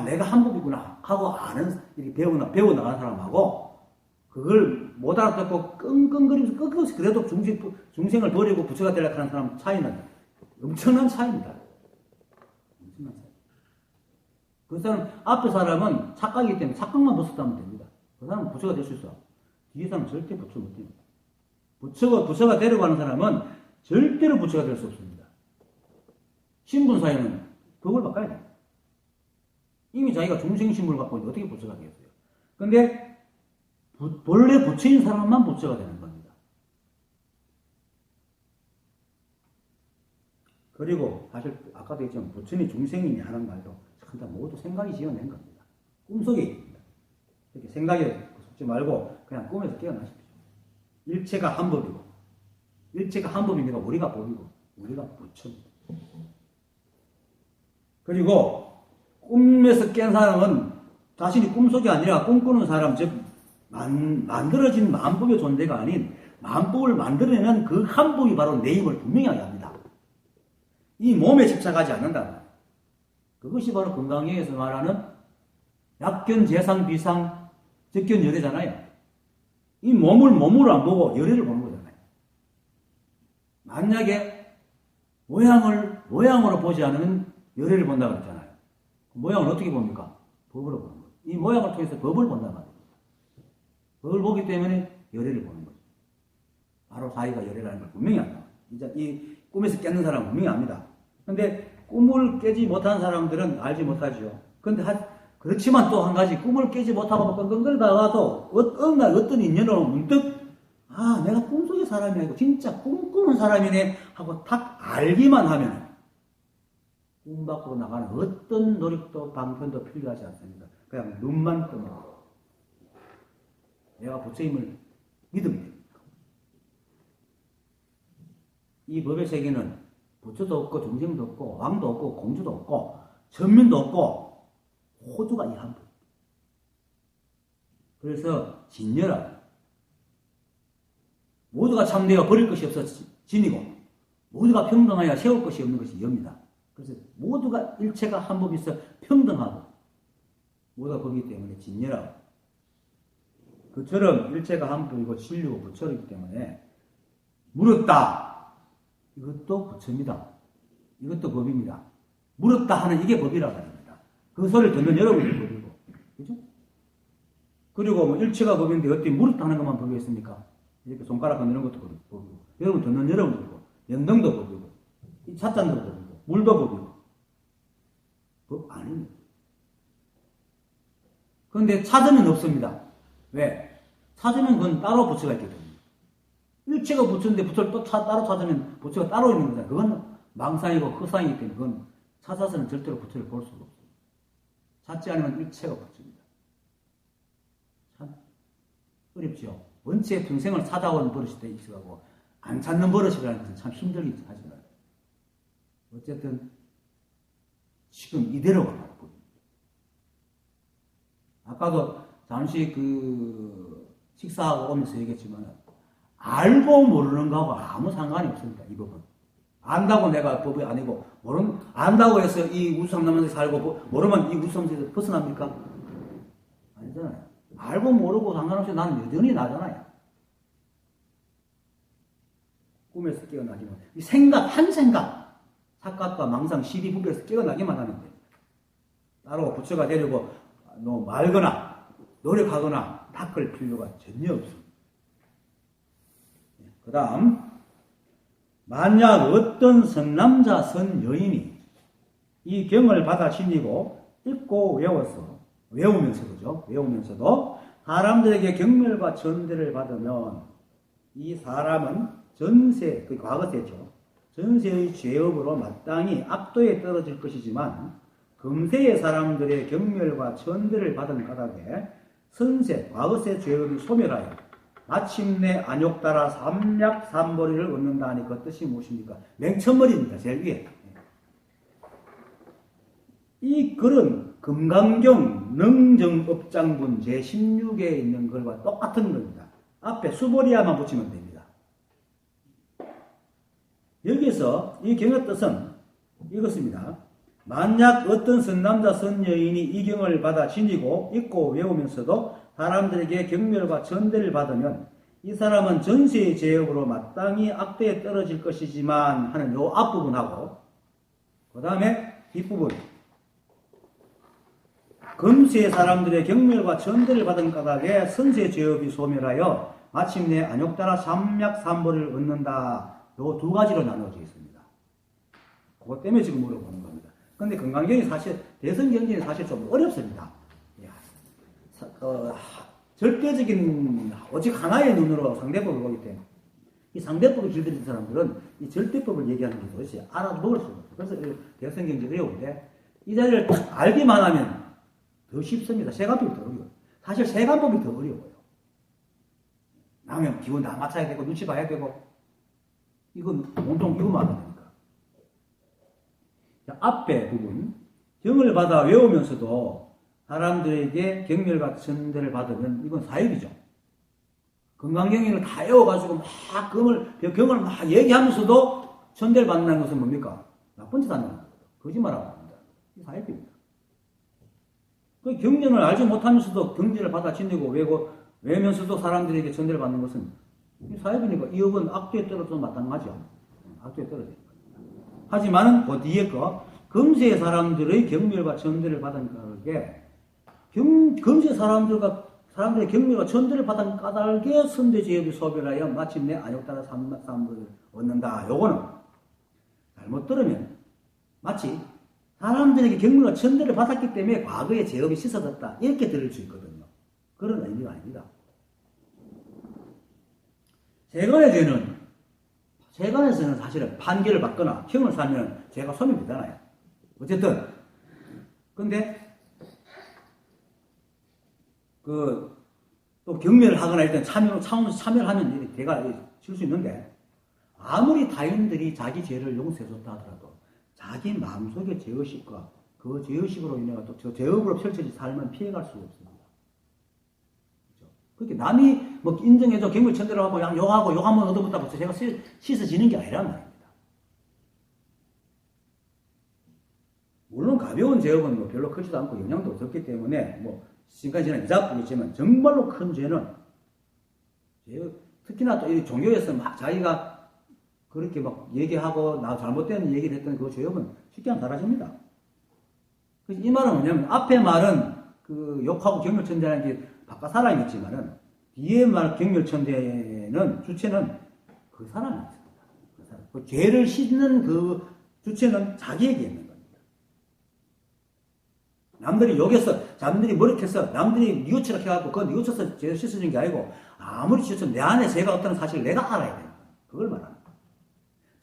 내가 한법이구나 하고 이렇게 배워 나간 사람하고 그걸 못 알아듣고 끙끙거리면서 끝까지 그래도 중생을 버리고 부처가 되려고 하는 사람 차이는 엄청난 차이입니다. 엄청난 차이. 그 사람 앞에 사람은 착각이기 때문에 착각만 벗었다면 됩니다. 그 사람은 부처가 될 수 있어. 뒤에 사람은 절대 부처 못 됩니다. 부처가 되려고 하는 사람은 절대로 부처가 될 수 없습니다. 신분 사회는 그걸 바꿔야 돼요. 이미 자기가 중생신분을 갖고 있는데 어떻게 부처가 되겠어요? 근데 본래 부처인 사람만 부처가 되는 겁니다. 그리고 사실 아까도 했지만 부처니 중생이니 하는 말도 다 모두 생각이 지어낸 겁니다. 꿈속에 있습니다. 이렇게 생각에 속지 말고 그냥 꿈에서 깨어나십시오. 일체가 한 법이고, 일체가 한 법이니까 우리가 법이고, 우리가 부처입니다. 그리고 꿈에서 깬 사람은 자신이 꿈속이 아니라 꿈꾸는 사람, 즉 만들어진 만법의 존재가 아닌 만법을 만들어내는 그 한 법이 바로 내 힘을 분명히 하게 합니다. 이 몸에 집착하지 않는다. 그것이 바로 건강경에서 말하는 약견, 재상, 비상, 적견, 열애잖아요. 이 몸을 몸으로 안 보고 열애를 보는 거잖아요. 만약에 모양으로 보지 않으면 열애를 본다고 그랬잖아요. 모양을 어떻게 봅니까? 법으로 보는 거예요. 이 모양을 통해서 법을 본단 말이에요. 법을 보기 때문에 열애를 보는 거죠. 바로 사이가 열애라는 걸 분명히 안다. 이제 이 꿈에서 깨는 사람은 분명히 압니다. 근데 꿈을 깨지 못한 사람들은 알지 못하죠. 근데 그렇지만 또 한 가지, 꿈을 깨지 못하고 끙끙거리다가도 어느 날 어떤 인연으로 문득 내가 꿈속의 사람이 아니고 진짜 꿈꾸는 사람이네 하고 딱 알기만 하면 꿈 밖으로 나가는 어떤 노력도 방편도 필요하지 않습니다. 그냥 눈만 뜨면 내가 부처님을 믿으면 됩니다. 이 법의 세계는 부처도 없고 중생도 없고 왕도 없고 공주도 없고 전민도 없고 호주가 이 한 법. 그래서 진열하라. 모두가 참되어 버릴 것이 없어 진이고 모두가 평등하여 세울 것이 없는 것이 여입니다. 그래서 모두가 일체가 한 법이 있어 평등하고 모두가 법이기 때문에 진열하고 그처럼 일체가 한 법이고 진리고 부처이기 때문에 물었다. 이것도 부처입니다. 이것도 법입니다. 물었다 하는 이게 법이라고 합니다. 그 소리를 듣는 여러분이 법이고, 그죠? 그리고 뭐 일체가 법인데 어떻게 물었다 하는 것만 법이겠습니까? 이렇게 손가락 건드는 것도 법이고, 여러분 듣는 여러분이고, 연등도 법이고, 이 찻잔도 법이고, 물도 법이고, 법 아닙니다. 그런데 찾으면 없습니다. 왜? 찾으면 그건 따로 부처가 있기 때문에. 일체가 부처인데 부처를 또 따로 찾으면 부처가 따로 있는 거다. 그건 망상이고 허상이기 때문에 그건 찾아서는 절대로 부처를 볼 수가 없어요. 찾지 않으면 일체가 부처입니다. 참 어렵죠. 원체 평생을 찾아온 버릇이 돼 있어가고 안 찾는 버릇이라는 것은 참 힘들긴 하지만 어쨌든 지금 이대로 가는 겁니다. 아까도 잠시 식사하고 오면서 얘기했지만 알고 모르는 거하고 아무 상관이 없습니다. 이 법은. 안다고 내가 법이 아니고 안다고 해서 이 우주상남에서 살고 모르면 이 우주상에서 벗어납니까? 아니잖아요. 알고 모르고 상관없이 나는 여전히 나잖아요. 꿈에서 깨어나지만 이 한 생각 착각과 망상 시비분별에서 깨어나기만 하는데 따로 부처가 되려고 말거나 노력하거나 닦을 필요가 전혀 없습니다. 그 다음 만약 어떤 선남자 선여인이 이 경을 받아 지니고 읽고 외우면서도 사람들에게 경멸과 전대를 받으면 이 사람은 전세, 그 과거세죠. 전세의 죄업으로 마땅히 압도에 떨어질 것이지만 금세의 사람들의 경멸과 전대를 받은 까닭에 선세, 과거세 죄업이 소멸하여 마침내 안욕따라 삼약삼보리를 얻는다 하니 그 뜻이 무엇입니까? 맹천머리입니다. 제일 위에. 이 글은 금강경 능정업장분 제16에 있는 글과 똑같은 겁니다. 앞에 수보리야만 붙이면 됩니다. 여기서 이 경의 뜻은 이것입니다. 만약 어떤 선남자 선여인이 이 경을 받아 지니고 읽고 외우면서도 사람들에게 경멸과 전대를 받으면 이 사람은 전세의 죄업으로 마땅히 악도에 떨어질 것이지만 하는 요 앞부분하고 그 다음에 뒷부분 금세의 사람들의 경멸과 전대를 받은 까닭에 선세 죄업이 소멸하여 마침내 안욕따라 삼약삼보를 얻는다. 요 두 가지로 나누어져 있습니다. 그것 때문에 지금 물어보는 겁니다. 그런데 건강경이 사실 대성경전이 사실 좀 어렵습니다. 절대적인 오직 하나의 눈으로 상대법을 보기 때문에 이 상대법을 길들인 사람들은 이 절대법을 얘기하는 게 도대체 알아먹을 수가 없어요. 그래서 대성경전이 어려운데 이 자리를 딱 알기만 하면 더 쉽습니다. 세간법이 더 어려워요. 사실 세간법이 더 어려워요. 나면 기분 다 맞춰야 되고 눈치 봐야 되고 이건 온통 이거만 하면 되니까. 자, 앞에 부분 경을 받아 외우면서도 사람들에게 경멸과 천대를 받으면 이건 사입이죠. 건강경영을 다 외워가지고 막 경을 막 얘기하면서도 천대를 받는다는 것은 뭡니까? 나쁜 짓 하는 겁니다. 거짓말하고 합니다. 이 사입입니다. 그 경전을 알지 못하면서도 경전을 받아 지내고 외면서도 사람들에게 천대를 받는 것은 이 사입이니까 이 업은 악도에 떨어져도 마땅하죠. 악도에 떨어져요. 하지만 그 뒤에 거 금세 사람들의 경멸과 천대를 받은 까닭에 금세 사람들의 경멸과 천대를 받은 까닭에 선대제협이 소멸하여 마침내 안욕따라 삼불을 얻는다. 요거는 잘못 들으면 마치 사람들에게 경멸과 천대를 받았기 때문에 과거의 제업이 씻어졌다 이렇게 들을 수 있거든요. 그런 의미가 아닙니다. 세간에서는 사실은 판결을 받거나 형을 사면 죄가 소멸되잖아요. 어쨌든 근데 또 경멸을 하거나 일단 참여를 하면 죄가 질 수 있는데 아무리 타인들이 자기 죄를 용서해줬다 하더라도 자기 마음속의 죄의식과 그 죄의식으로 인해 또 저 죄업으로 펼쳐진 삶은 피해갈 수가 없습니다. 그렇죠? 그렇게 남이 뭐 인정해줘 경멸천대로 하고 욕하면 얻어붙다고 제가 씻어지는 게 아니란 말입니다. 물론 가벼운 죄업은 뭐 별로 크지도 않고 영향도 적기 때문에 뭐 지금까지는 이자뿐이지만 정말로 큰 죄는 특히나 또 이 종교에서 막 자기가 그렇게 막 얘기하고 나 잘못된 얘기를 했던 그 죄업은 쉽게 안 사라집니다. 그래서 이 말은 뭐냐면 앞에 말은 그 욕하고 경멸천대라는 게 바깥 사람이 있지만은 뒤에 말 경멸천대는 주체는 그 사람이 있습니다. 그 사람. 그 죄를 씻는 그 주체는 자기에게 있는 겁니다. 남들이 욕해서, 남들이 머리켜서, 남들이 뉘우치라 해갖고 그 뉘우쳐서 죄를 씻어준 게 아니고 아무리 씻어도 내 안에 죄가 없다는 사실을 내가 알아야 돼요. 그걸 말합니다.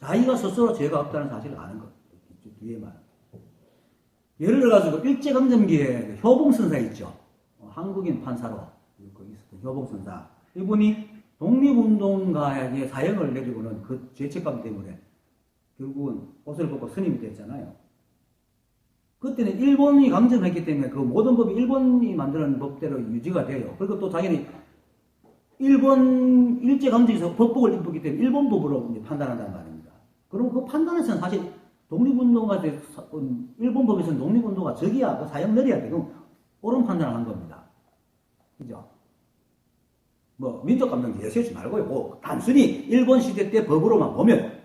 자기가 스스로 죄가 없다는 사실을 아는 것. 뒤에 말. 예를 들어가지고 일제강점기에 효봉선사 있죠. 한국인 판사로 거기 있었던 효봉선사. 이분이 독립운동가에게 사형을 내리고는 그 죄책감 때문에 결국은 옷을 벗고 스님이 됐잖아요. 그때는 일본이 강점했기 때문에 그 모든 법이 일본이 만드는 법대로 유지가 돼요. 그리고 또 자기는 일본 일제강점기에서 법복을 입었기 때문에 일본 법으로 판단한단 말입니다. 그럼 그 판단에서는 사실 독립운동가 일본 법에서는 독립운동가 적이야 그 사형 내려야 돼. 그럼 옳은 판단을 한 겁니다. 그죠? 뭐 민족감정 내세우지 말고요. 뭐 단순히 일본 시대 때 법으로만 보면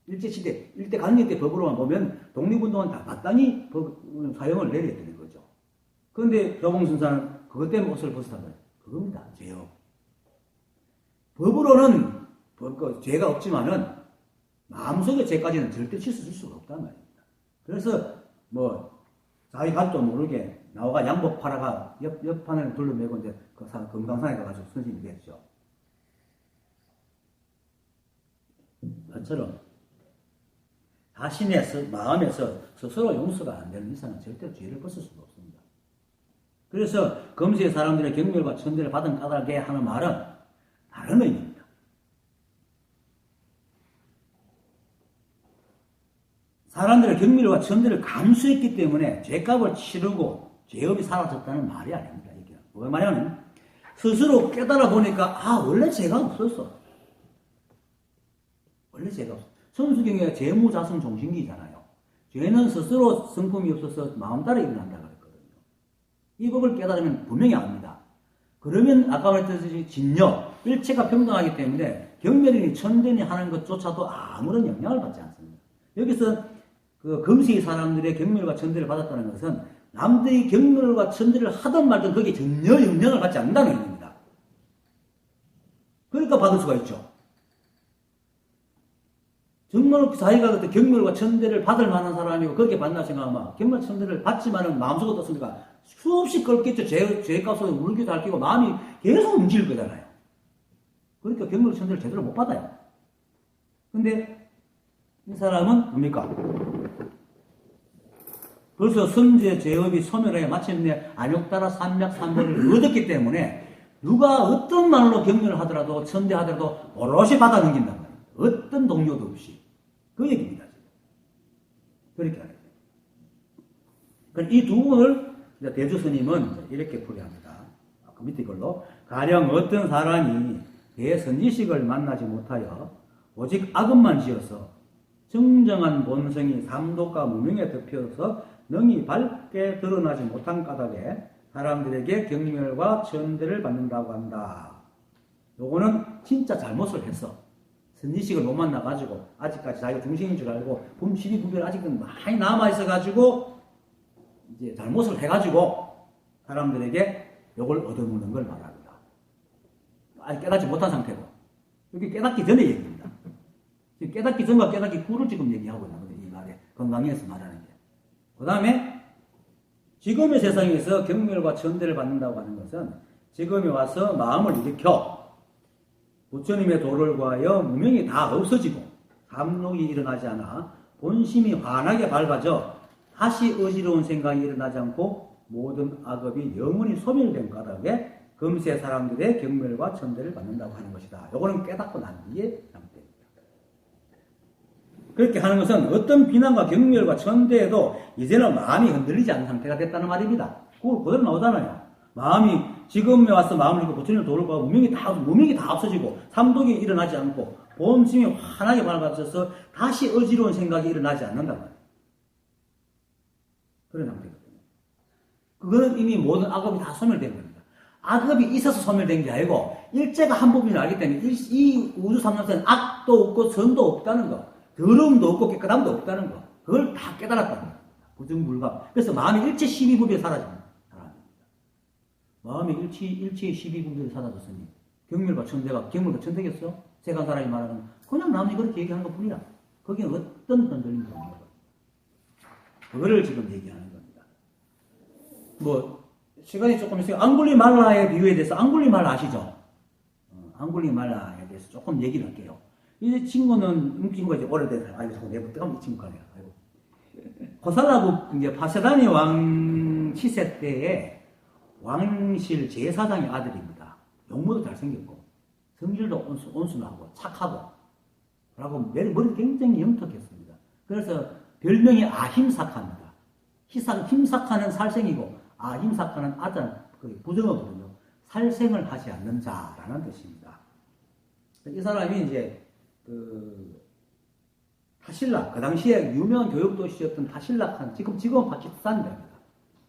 일제시대 일제 강점 때 법으로만 보면 독립운동은 다 마땅히 사형을 내려야 되는 거죠. 그런데 효봉선사는 그것 때문에 옷을 벗었단 말이에요. 그겁니다. 죄요. 법으로는 죄가 없지만은 마음속의 죄까지는 절대 씻어줄 수가 없단 말입니다. 그래서 뭐 자기 가족도 모르게 나와가 양복 팔아가 옆판을 둘러매고 이제 그 사람 금강산에 가가지고 선생님이 됐죠. 나처럼 자신의 마음에서 스스로 용서가 안 되는 이상은 절대로 죄를 벗을 수가 없습니다. 그래서 금세 사람들의 경멸과 천대를 받은 까닭에 하는 말은 다른 의미입니다. 사람들의 경멸과 천대를 감수했기 때문에 죄값을 치르고 죄업이 사라졌다는 말이 아닙니다. 이게 왜 말하냐면 스스로 깨달아 보니까 원래 죄가 없었어. 원래 죄가 없어. 성수경에 재무자성 종신기잖아요. 죄는 스스로 성품이 없어서 마음 따라 일어난다고 그랬거든요. 이 법을 깨달으면 분명히 압니다. 그러면 아까 말했듯이 진여, 일체가 평등하기 때문에 경멸이니 천대니 하는 것조차도 아무런 영향을 받지 않습니다. 여기서 그 금세의 사람들의 경멸과 천대를 받았다는 것은 남들이 경멸과 천대를 하든 말든 거기에 전혀 영향을 받지 않는다는 의미입니다. 그러니까 받을 수가 있죠. 정말 자기가 그때 경멸과 천대를 받을 만한 사람이고 그렇게 받나 생각하면 경멸 천대를 받지만은 마음속에 어떻습니까? 수없이 끓겠죠. 죄값으로 울기도 할끼고 마음이 계속 움직일 거잖아요. 그러니까 경멸 천대를 제대로 못 받아요. 근데 이 사람은 뭡니까? 벌써 선제 제업이 소멸하여 마침내 안욕따라 삼맥삼벌을 얻었기 때문에 누가 어떤 말로 격려를 하더라도, 천대하더라도 오롯이 받아 넘긴단 말이에요. 어떤 동료도 없이. 그 얘기입니다. 그렇게 하는 거예요. 이 두 분을 대주 스님은 이렇게 풀이합니다. 그 밑에 걸로. 가령 어떤 사람이 대선지식을 만나지 못하여 오직 악업만 지어서 정정한 본성이 삼독과 무명에 덮여서 능히 밝게 드러나지 못한 까닭에 사람들에게 경멸과 천대를 받는다고 한다. 요거는 진짜 잘못을 했어. 선지식을 못 만나가지고 아직까지 자기가 중심인 줄 알고 분실이 분별 아직도 많이 남아있어가지고 이제 잘못을 해가지고 사람들에게 요걸 얻어먹는 걸 말합니다. 아직 깨닫지 못한 상태고. 여기 깨닫기 전의 얘기입니다. 지금 깨닫기 전과 깨닫기 후를 지금 얘기하고 있는 거예요. 이 말에. 건강에서 말하는 게. 그 다음에 지금의 세상에서 경멸과 천대를 받는다고 하는 것은 지금에 와서 마음을 일으켜 부처님의 도를 구하여 무명이 다 없어지고 삼록이 일어나지 않아 본심이 환하게 밝아져 다시 어지러운 생각이 일어나지 않고 모든 악업이 영원히 소멸된 까닭에 금세 사람들의 경멸과 천대를 받는다고 하는 것이다. 요거는 깨닫고 난 뒤에 상태입니다. 그렇게 하는 것은 어떤 비난과 경멸과 천대에도 이제는 마음이 흔들리지 않는 상태가 됐다는 말입니다. 그걸 그대로 나오잖아요. 마음이 지금에 와서 마음을 잃고 부처님을 도를 구하고 무명이 다 없어지고 삼독이 일어나지 않고 본심이 환하게 밝아져서 다시 어지러운 생각이 일어나지 않는단 말이에요. 그런 상태거든요. 그거는 이미 모든 악업이 다 소멸된 겁니다. 악업이 있어서 소멸된 게 아니고 일체가 한 부분을 알기 때문에 이 우주 삼론에는 악도 없고 선도 없다는 거, 더러움도 없고 깨끗함도 없다는 거, 그걸 다 깨달았다는 겁니다. 부정불감. 그래서 마음이 일체 12분별에 사라집니다. 마음이 일체의 12분별에 사라졌으니 경멸과 천대겠어? 세간 사람이 말하는 그냥 남이 그렇게 얘기하는 것 뿐이야. 거기에 어떤 흔들림도 없는 거예요. 그거를 지금 얘기하는 겁니다. 뭐 시간이 조금 있으니까 앙굴리말라의 비유에 대해서 앙굴리말라 아시죠? 앙굴리말라에 대해서 조금 얘기를 할게요. 이 친구는 친구가 이제 오래된 사람. 아이고 자꾸 내가 이 친구가 아니야. 호살라국 이제 파세다니 왕 치세 때에 왕실 제사장의 아들입니다. 용모도 잘생겼고 성질도 온순하고 착하고 라고 머리 굉장히 영특했습니다. 그래서 별명이 아힘사카입니다. 힘사카는 살생이고 아힘사카는 부정어거든요. 살생을 하지 않는 자라는 뜻입니다. 이 사람이 이제 타실락, 그 당시에 유명한 교육도시였던 타실락한 지금은 파키스탄입니다.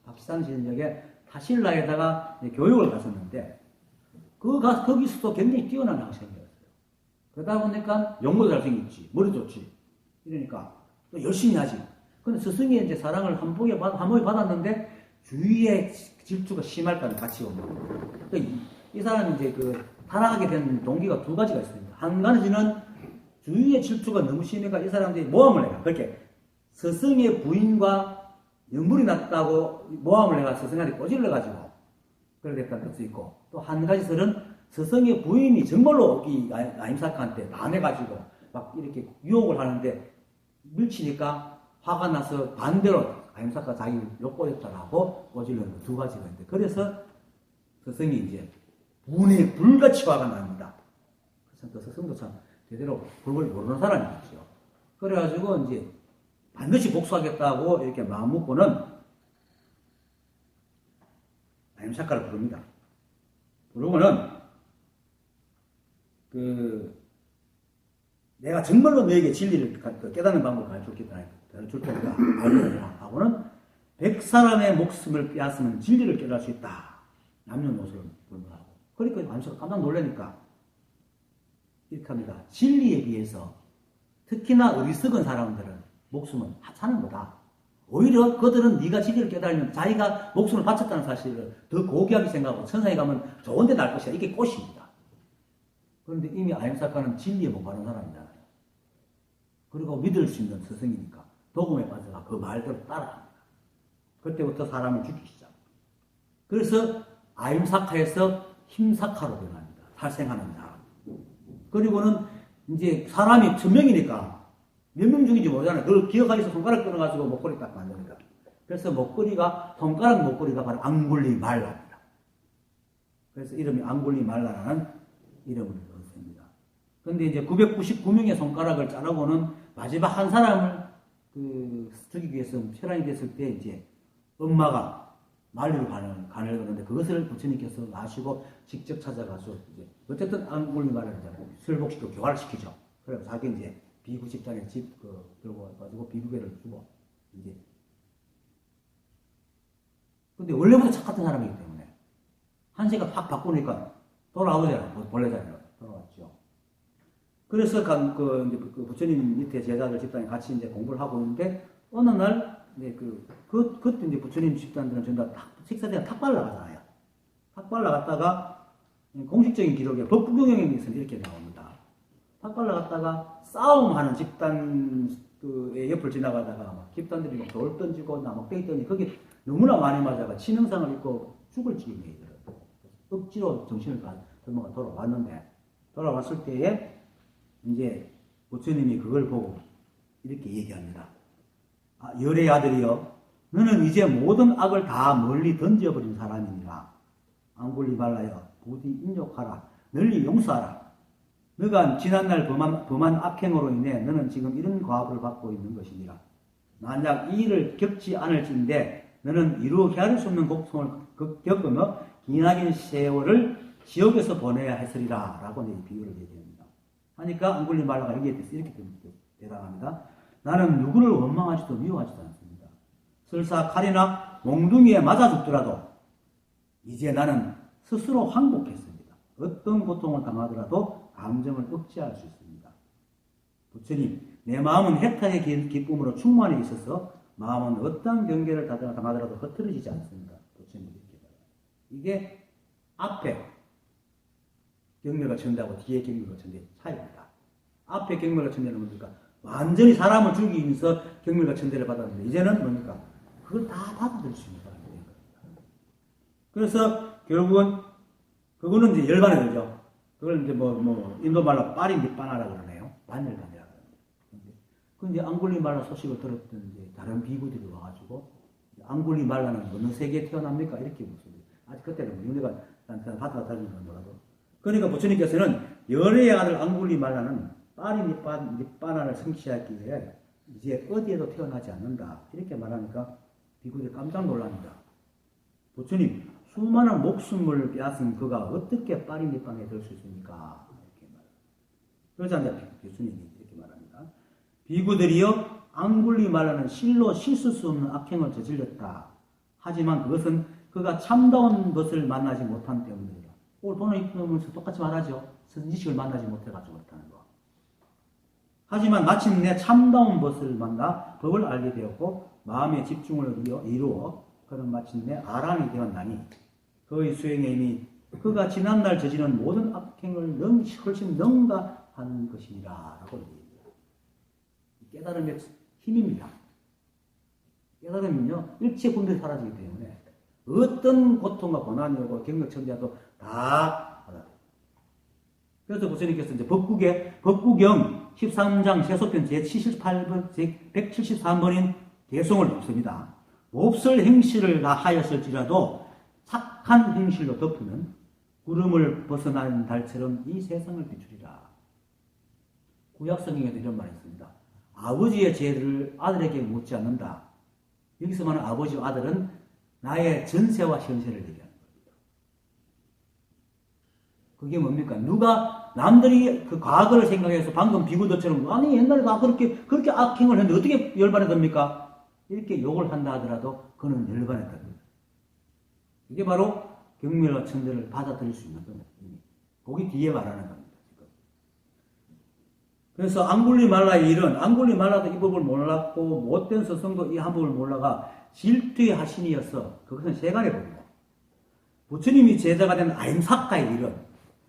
파키스탄 지역에 타실라에다가 교육을 갔었는데 거기서도 굉장히 뛰어난 학생이었어요. 그러다 보니까 영어도 잘생겼지, 머리 좋지. 이러니까 또 열심히 하지. 근데 스승이 이제 사랑을 한 번에 받았는데 주위에 질투가 심할까봐 같이 오는 거예요. 이 사람이 이제 타락하게 된 동기가 두 가지가 있습니다. 한 가지는 주위의 질투가 너무 심해가 이 사람들이 모함을 해요. 그렇게 스승의 부인과 연불이 났다고 모함을 해가 스승한테 꼬질러가지고 그렇게 됐다는 뜻도 있고 또 한 가지서는 스승의 부인이 정말로 이 아임사카한테 반해가지고 막 이렇게 유혹을 하는데 밀치니까 화가 나서 반대로 아임사카 자기를 욕보였다라고 꼬질러는 두 가지가 있는데 그래서 스승이 이제 분에 불같이 화가 납니다. 그래서 스승도 참 제대로 불을 모르는 사람이겠죠. 그래가지고 이제 반드시 복수하겠다고 이렇게 마음 먹고는 아임사카를 부릅니다. 부르고는 내가 정말로 너에게 진리를 깨닫는 방법을 가르쳐줄 테니까 알려라 하고는 100사람의 목숨을 빼앗으면 진리를 깨달을 수 있다. 남녀노소를 불문하고 그러니까 아임사카 깜짝 놀라니까 이렇게 합니다. 진리에 비해서 특히나 어리석은 사람들은 목숨은 하찮은 거다. 오히려 그들은 네가 진리를 깨달으면 자기가 목숨을 바쳤다는 사실을 더 고귀하게 생각하고 천상에 가면 좋은 데 날 것이야. 이게 꽃입니다. 그런데 이미 아임사카는 진리에 목마른 사람이잖아요. 그리고 믿을 수 있는 스승이니까 도금에 빠져가 그 말대로 따라갑니다. 그때부터 사람을 죽이기 시작. 그래서 아임사카에서 힘사카로 변합니다. 살생하는 사람. 그리고는 이제 사람이 1000명이니까 몇 명 중인지 모르잖아요. 그걸 기억하기 위해서 손가락 끊어가지고 목걸이 딱 만듭니다. 그래서 손가락 목걸이가 바로 앙굴리말라입니다. 그래서 이름이 앙굴리말라라는 이름을 얻습니다. 그런데 이제 999명의 손가락을 자르고는 마지막 한 사람을 죽이기 위해서 혈안이 됐을 때 이제 엄마가 만리로 간을 거는데 그것을 부처님께서 아시고 직접 찾아가서 이제 어쨌든 앙굴리말라를 설복시키고 교화시키죠. 그래서 자기 이제 비구 집단에 들고 와가지고 비구배를 주고 이제. 근데 원래부터 착했던 사람이기 때문에 한시가 팍 바꾸니까 돌아오잖아요. 본래자리로 돌아왔죠. 그래서 그 부처님 밑에 제자들 집단이 같이 이제 공부를 하고 있는데 어느 날 그때 이제 부처님 집단들은 전부 다 식사대에 탁발 나가잖아요. 탁발 나갔다가 공식적인 기록에 법구경에서 이렇게 나옵니다. 탁발 나갔다가 싸움하는 집단의 옆을 지나가다가 막 집단들이 막 돌 던지고 막빼 던지고 거기 너무나 많이 맞아가 치명상을 입고 죽을 지경에 이르렀어요. 억지로 정신을 들고 돌아왔는데 돌아왔을 때에 이제 부처님이 그걸 보고 이렇게 얘기합니다. 열의 아들이여, 너는 이제 모든 악을 다 멀리 던져버린 사람이니라. 앙굴리말라여, 부디 인욕하라. 널리 용서하라. 너가 지난날 범한 악행으로 인해 너는 지금 이런 과업을 받고 있는 것이니라. 만약 이 일을 겪지 않을진데 너는 이루 헤아릴 수 없는 고통을 겪으며 기나긴 세월을 지옥에서 보내야 했으리라. 라고 이 비유를 얘기합니다. 하니까 앙굴리말라가 여기에 대해서 이렇게 대답합니다. 나는 누구를 원망하지도 미워하지도 않습니다. 설사 칼이나 몽둥이에 맞아 죽더라도 이제 나는 스스로 항복했습니다. 어떤 고통을 당하더라도 감정을 억제할 수 있습니다. 부처님, 내 마음은 해탈의 기쁨으로 충만히 있어서 마음은 어떠한 경계를 당하더라도 흐트러지지 않습니다. 부처님 이렇게 말합니다. 이게 앞에 경멸과 천대하고 뒤에 경멸과 천대의 차이입니다. 앞에 경멸과 천대는 뭡니까? 완전히 사람을 죽이면서 경멸과 천대를 받았는데 이제는 뭡니까? 그걸 다 받아들일 수 있는 사람이 된 겁니다. 그래서 결국은 그거는 이제 열반에 들죠. 그걸 이제 인도 말로 빠리니빠나라 그러네요. 반열반이라 그러는데. 근데 앙굴리말라 소식을 들었던 이제 다른 비구들이 와가지고 앙굴리말라는 어느 세계에 태어납니까? 이렇게 묻습니다. 아직 그때는 윤회가 받아 다니는 건 몰라도. 그러니까 부처님께서는 열의 아들 앙굴리말라는 빠리니빠나를 성취하기 위해 이제 어디에도 태어나지 않는다. 이렇게 말하니까 비구들이 깜짝 놀랍니다. 부처님, 수많은 목숨을 빼앗은 그가 어떻게 빠리니빠나에 들 수 있습니까? 이렇게 말합니다. 그러자 부처님이 이렇게 말합니다. 비구들이여, 앙굴리말라는 실로 씻을 수 없는 악행을 저질렀다. 하지만 그것은 그가 참다운 것을 만나지 못한 때문이다. 오늘 본을 읽으면서 똑같이 말하죠. 선지식을 만나지 못해가지고 그렇다는 거. 하지만 마침내 참다운 것을 만나 법을 알게 되었고 마음의 집중을 이루어 그는 마침내 아란이 되었나니 그의 수행에 이미 그가 지난날 저지른 모든 악행을 훨씬 능가한 것이니라 라고 얘기합니다. 깨달음의 힘입니다. 깨달으면요 일체 분별이 사라지기 때문에 어떤 고통과 고난이 오고 경력천대도 다 받아요. 그래서 부처님께서 이제 법구경 13장 세소편 제78번, 제173번인 개송을 덮습니다. 몹쓸 행실을 다 하였을지라도 착한 행실로 덮으면 구름을 벗어난 달처럼 이 세상을 비추리라. 구약성경에도 이런 말이 있습니다. 아버지의 죄를 아들에게 묻지 않는다. 여기서 말하는 아버지와 아들은 나의 전세와 현세를 얘기하는 겁니다. 그게 뭡니까? 누가 남들이 그 과거를 생각해서 방금 비구들처럼 아니 옛날에 나 그렇게 악행을 했는데 어떻게 열반에 듭니까? 이렇게 욕을 한다 하더라도 그는 열반에 듭니다. 이게 바로 경멸과 천대를 받아들일 수 있는 겁니다. 거기 뒤에 말하는 겁니다. 지금. 그래서 앙굴리말라의 일은 앙굴리말라도 이 법을 몰랐고 못된 스승도 이 한 법을 몰라가 질투의 하신이어서 그것은 세간의 법이고 부처님이 제자가 된 아임사카의 일은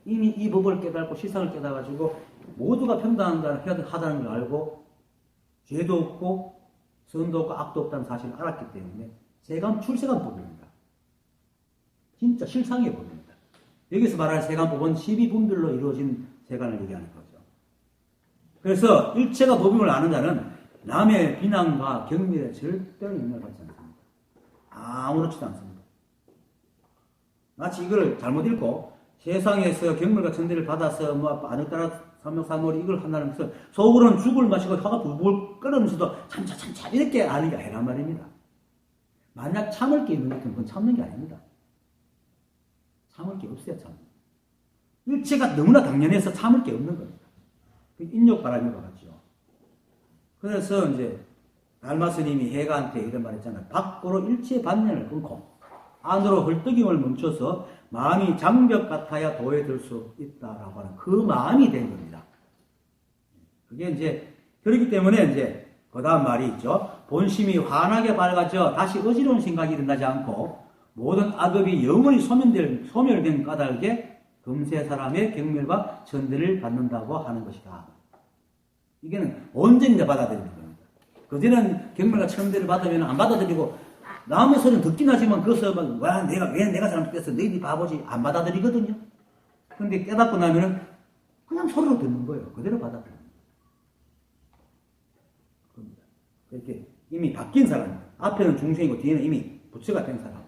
이미 이 법을 깨닫고 실상을 깨달아가지고 모두가 평등하다는 걸 알고 죄도 없고 선도 없고 악도 없다는 사실을 알았기 때문에 세간 출세간법입니다. 진짜 실상의 법입니다. 여기서 말하는 세간법은 12분별로 이루어진 세간을 얘기하는 거죠. 그래서 일체가 법임을 아는 자는 남의 비난과 경멸에 절대로 영향을 받지 않습니다. 아무렇지도 않습니다. 마치 이걸 잘못 읽고 세상에서 경물과 천대를 받아서 뭐 안을 따라 삼명삼월이 이걸 한다는 것은 속으로는 죽을 마시고 혀가 불불 끓으면서도 참차 이렇게 아는 게 아니란 말입니다. 만약 참을 게 있는 것은 그건 참는 게 아닙니다. 참을 게 없어요. 참. 일체가 너무나 당연해서 참을 게 없는 겁니다. 그 인욕바람인 것 같죠. 그래서 이제 달마 스님이 해가한테 이런 말 했잖아요. 밖으로 일체 반면을 끊고 안으로 헐떡임을 멈춰서 마음이 장벽 같아야 도에 들 수 있다라고 하는 그 마음이 된 겁니다. 그게 이제 그렇기 때문에 이제 그 다음 말이 있죠. 본심이 환하게 밝아져 다시 어지러운 생각이 일어나지 않고 모든 악업이 영원히 소멸된 까닭에 금세 사람의 경멸과 천대를 받는다고 하는 것이다. 이게는 온전히 받아들이는 겁니다. 그전에는 경멸과 천대를 받으면 안 받아들이고 남의 소리는 듣긴 하지만 그것을 왜 내가 잘못됐어 너희들이 바보지 안 받아들이거든요. 그런데 깨닫고 나면은 그냥 소리로 듣는 거예요. 그대로 받아들이는 겁니다. 이렇게 이미 바뀐 사람입니다. 앞에는 중생이고 뒤에는 이미 부처가 된 사람입니다.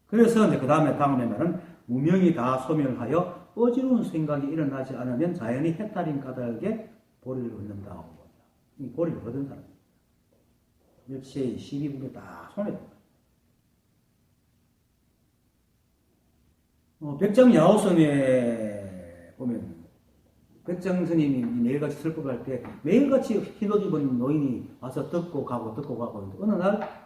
그래서 이제 그 다음에 말은 무명이 다 소멸하여 어지러운 생각이 일어나지 않으면 자연히 해탈인 까닭에 보리를 얻는다고 합니다. 이 보리를 얻은 사람입니다. 일체의 12분이 다 소멸됩니다. 백장야오선에 보면 백장 스님이 매일같이 설법을 할 때 매일같이 흰옷 입은 노인이 와서 듣고 가고 어느 날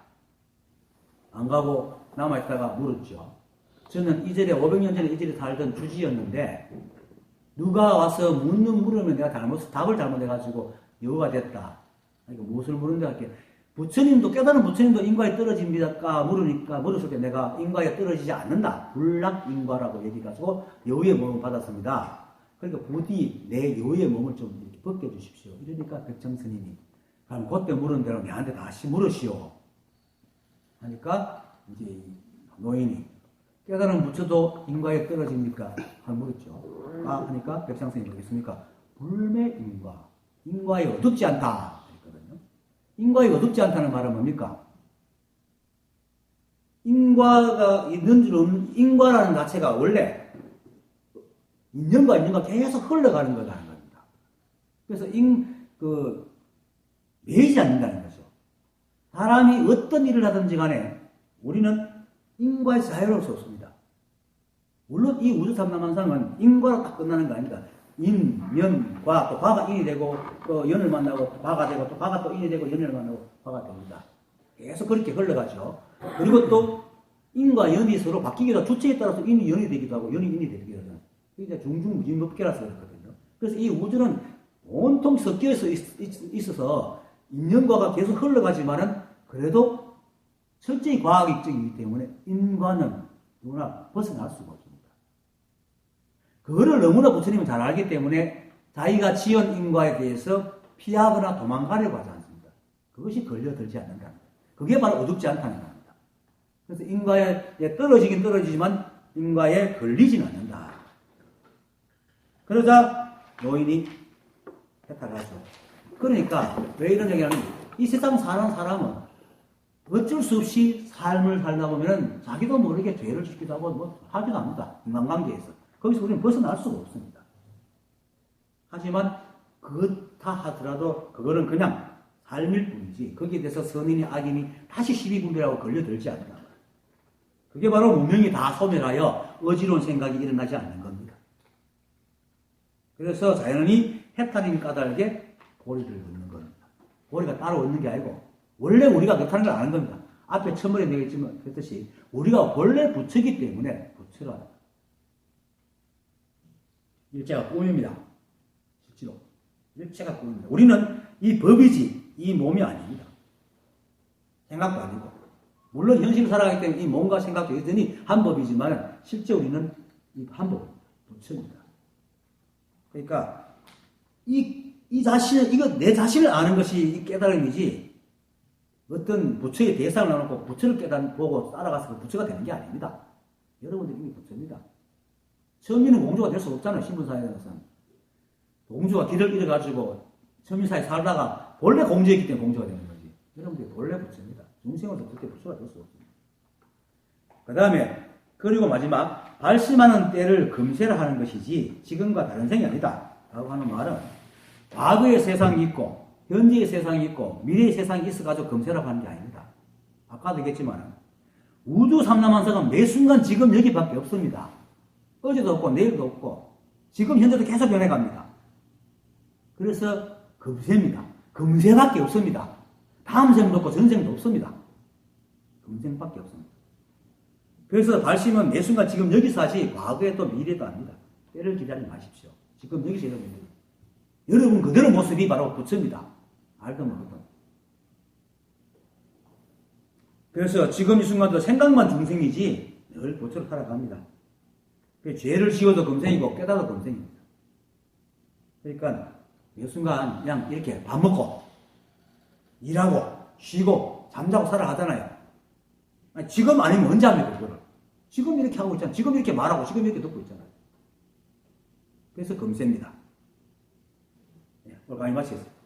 안 가고 남아있다가 물었죠. 저는 이전에 500년 전에 이 절에 살던 주지였는데 누가 와서 물으면 내가 답을 잘못해가지고 여우가 됐다. 그러니까 무엇을 물은데 할게. 부처님도 깨달은 부처님도 인과에 떨어집니까? 물었을 때 내가 인과에 떨어지지 않는다. 불락인과라고 얘기해가지고 여우의 몸을 받았습니다. 그러니까 부디 내 여우의 몸을 좀 이렇게 벗겨주십시오. 이러니까 백정스님이 그럼 그때 물은 대로 내한테 다시 물으시오. 하니까 이제 노인이 깨달은 부처도 인과에 떨어집니까? 물었죠. 하니까 백장스님이 뭐겠습니까? 불매인과 인과에 어둡지 않다. 그랬거든요. 인과에 어둡지 않다는 말은 뭡니까? 인과가 있는 줄 없는 인과라는 자체가 원래 인연과 계속 흘러가는 거라는 겁니다. 그래서 매이지 않는다는 거죠. 사람이 어떤 일을 하든지 간에 우리는 인과에서 자유로울 수 없습니다. 물론 이 우주삼라만상은 인과로 딱 끝나는 거 아닙니다. 인, 연, 과, 또 과가 인이 되고 또 연을 만나고 또 과가 되고 또 과가 또 인이 되고 연을 만나고 과가 됩니다. 계속 그렇게 흘러가죠. 그리고 또 인과 연이 서로 바뀌기도 하고 주체에 따라서 인이 연이 되기도 하고 연이 인이 되기도 하고 이게 중중무진법계라서 그렇거든요. 그래서 이 우주는 온통 섞여 있어서 인연과가 계속 흘러가지만은 그래도 철저히 과학적이기 때문에 인과는 누구나 벗어날 수가 없습니다. 그거를 너무나 부처님은 잘 알기 때문에 자기가 지은 인과에 대해서 피하거나 도망가려고 하지 않습니다. 그것이 걸려들지 않는다. 그게 바로 어둡지 않다는 겁니다. 그래서 인과에 떨어지긴 떨어지지만 인과에 걸리진 않는다. 그러자 노인이 해탈하죠. 그러니까 왜 이런 얘기를 하는지 이 세상 사는 사람은 어쩔 수 없이 삶을 살다 보면 자기도 모르게 죄를 짓기도 하고 뭐 하기도 합니다. 인간관계에서. 거기서 우리는 벗어날 수가 없습니다. 하지만 그렇다 하더라도 그거는 그냥 삶일 뿐이지 거기에 대해서 선인이 악인이 다시 시비분별하고 걸려들지 않는다. 그게 바로 무명이 다 소멸하여 어지러운 생각이 일어나지 않는 겁니다. 그래서 자연히 해탈인 까닭에 보리를 얻는 겁니다. 보리가 따로 얻는 게 아니고 원래 우리가 그렇다는 걸 아는 겁니다. 앞에 처음에 얘기했듯이 우리가 원래 부처이기 때문에 부처가 일체가 꿈입니다. 실제로 일체가 꿈입니다. 우리는 이 법이지 이 몸이 아닙니다. 생각도 아니고 물론 현실을 살아가기 때문에 이 몸과 생각도 여전히 한 법이지만 실제 우리는 이 한 법, 부처입니다. 그러니까 이 자신을 이거 내 자신을 아는 것이 이 깨달음이지 어떤 부처의 대상을 나놓고 부처를 보고 따라가서 그 부처가 되는 게 아닙니다. 여러분들이 이미 부처입니다. 처음에는 공주가 될 수 없잖아요. 신분사회에서는. 공주가 길을 잃어가지고 처민사에 살다가 본래 공주였기 때문에 공주가 되는 거지. 여러분들이 본래 부처입니다. 중생으로서 그렇게 부처가 될 수 없습니다. 그 다음에 그리고 마지막 발심하는 때를 금세라 하는 것이지 지금과 다른 생이 아니다 라고 하는 말은 과거의 세상이 있고 현재의 세상이 있고 미래의 세상이 있어가지고 금세라고 하는 게 아닙니다. 아까도 얘기했지만 우주 삼라만상은 매 순간 지금 여기밖에 없습니다. 어제도 없고 내일도 없고 지금 현재도 계속 변해갑니다. 그래서 금세입니다. 금세밖에 없습니다. 다음 생도 없고 전생도 없습니다. 금생밖에 없습니다. 그래서 발심은 매 순간 지금 여기서 하지 과거에 또 미래도 아닙니다. 때를 기다리지 마십시오. 지금 여기서 해야 됩니다. 여러분 그대로 모습이 바로 부처입니다. 알든 모르든. 그래서 지금 이 순간도 생각만 중생이지 늘 부처로 살아갑니다. 죄를 지어도 금생이고 깨달아도 금생입니다. 그러니까 이 순간 그냥 이렇게 밥 먹고 일하고 쉬고 잠자고 살아가잖아요. 아니, 지금 아니면 언제 합니까 그거를? 지금 이렇게 하고 있잖아요. 지금 이렇게 말하고 지금 이렇게 듣고 있잖아요. 그래서 금세입니다. 네, 오늘 많이 마치겠습니다.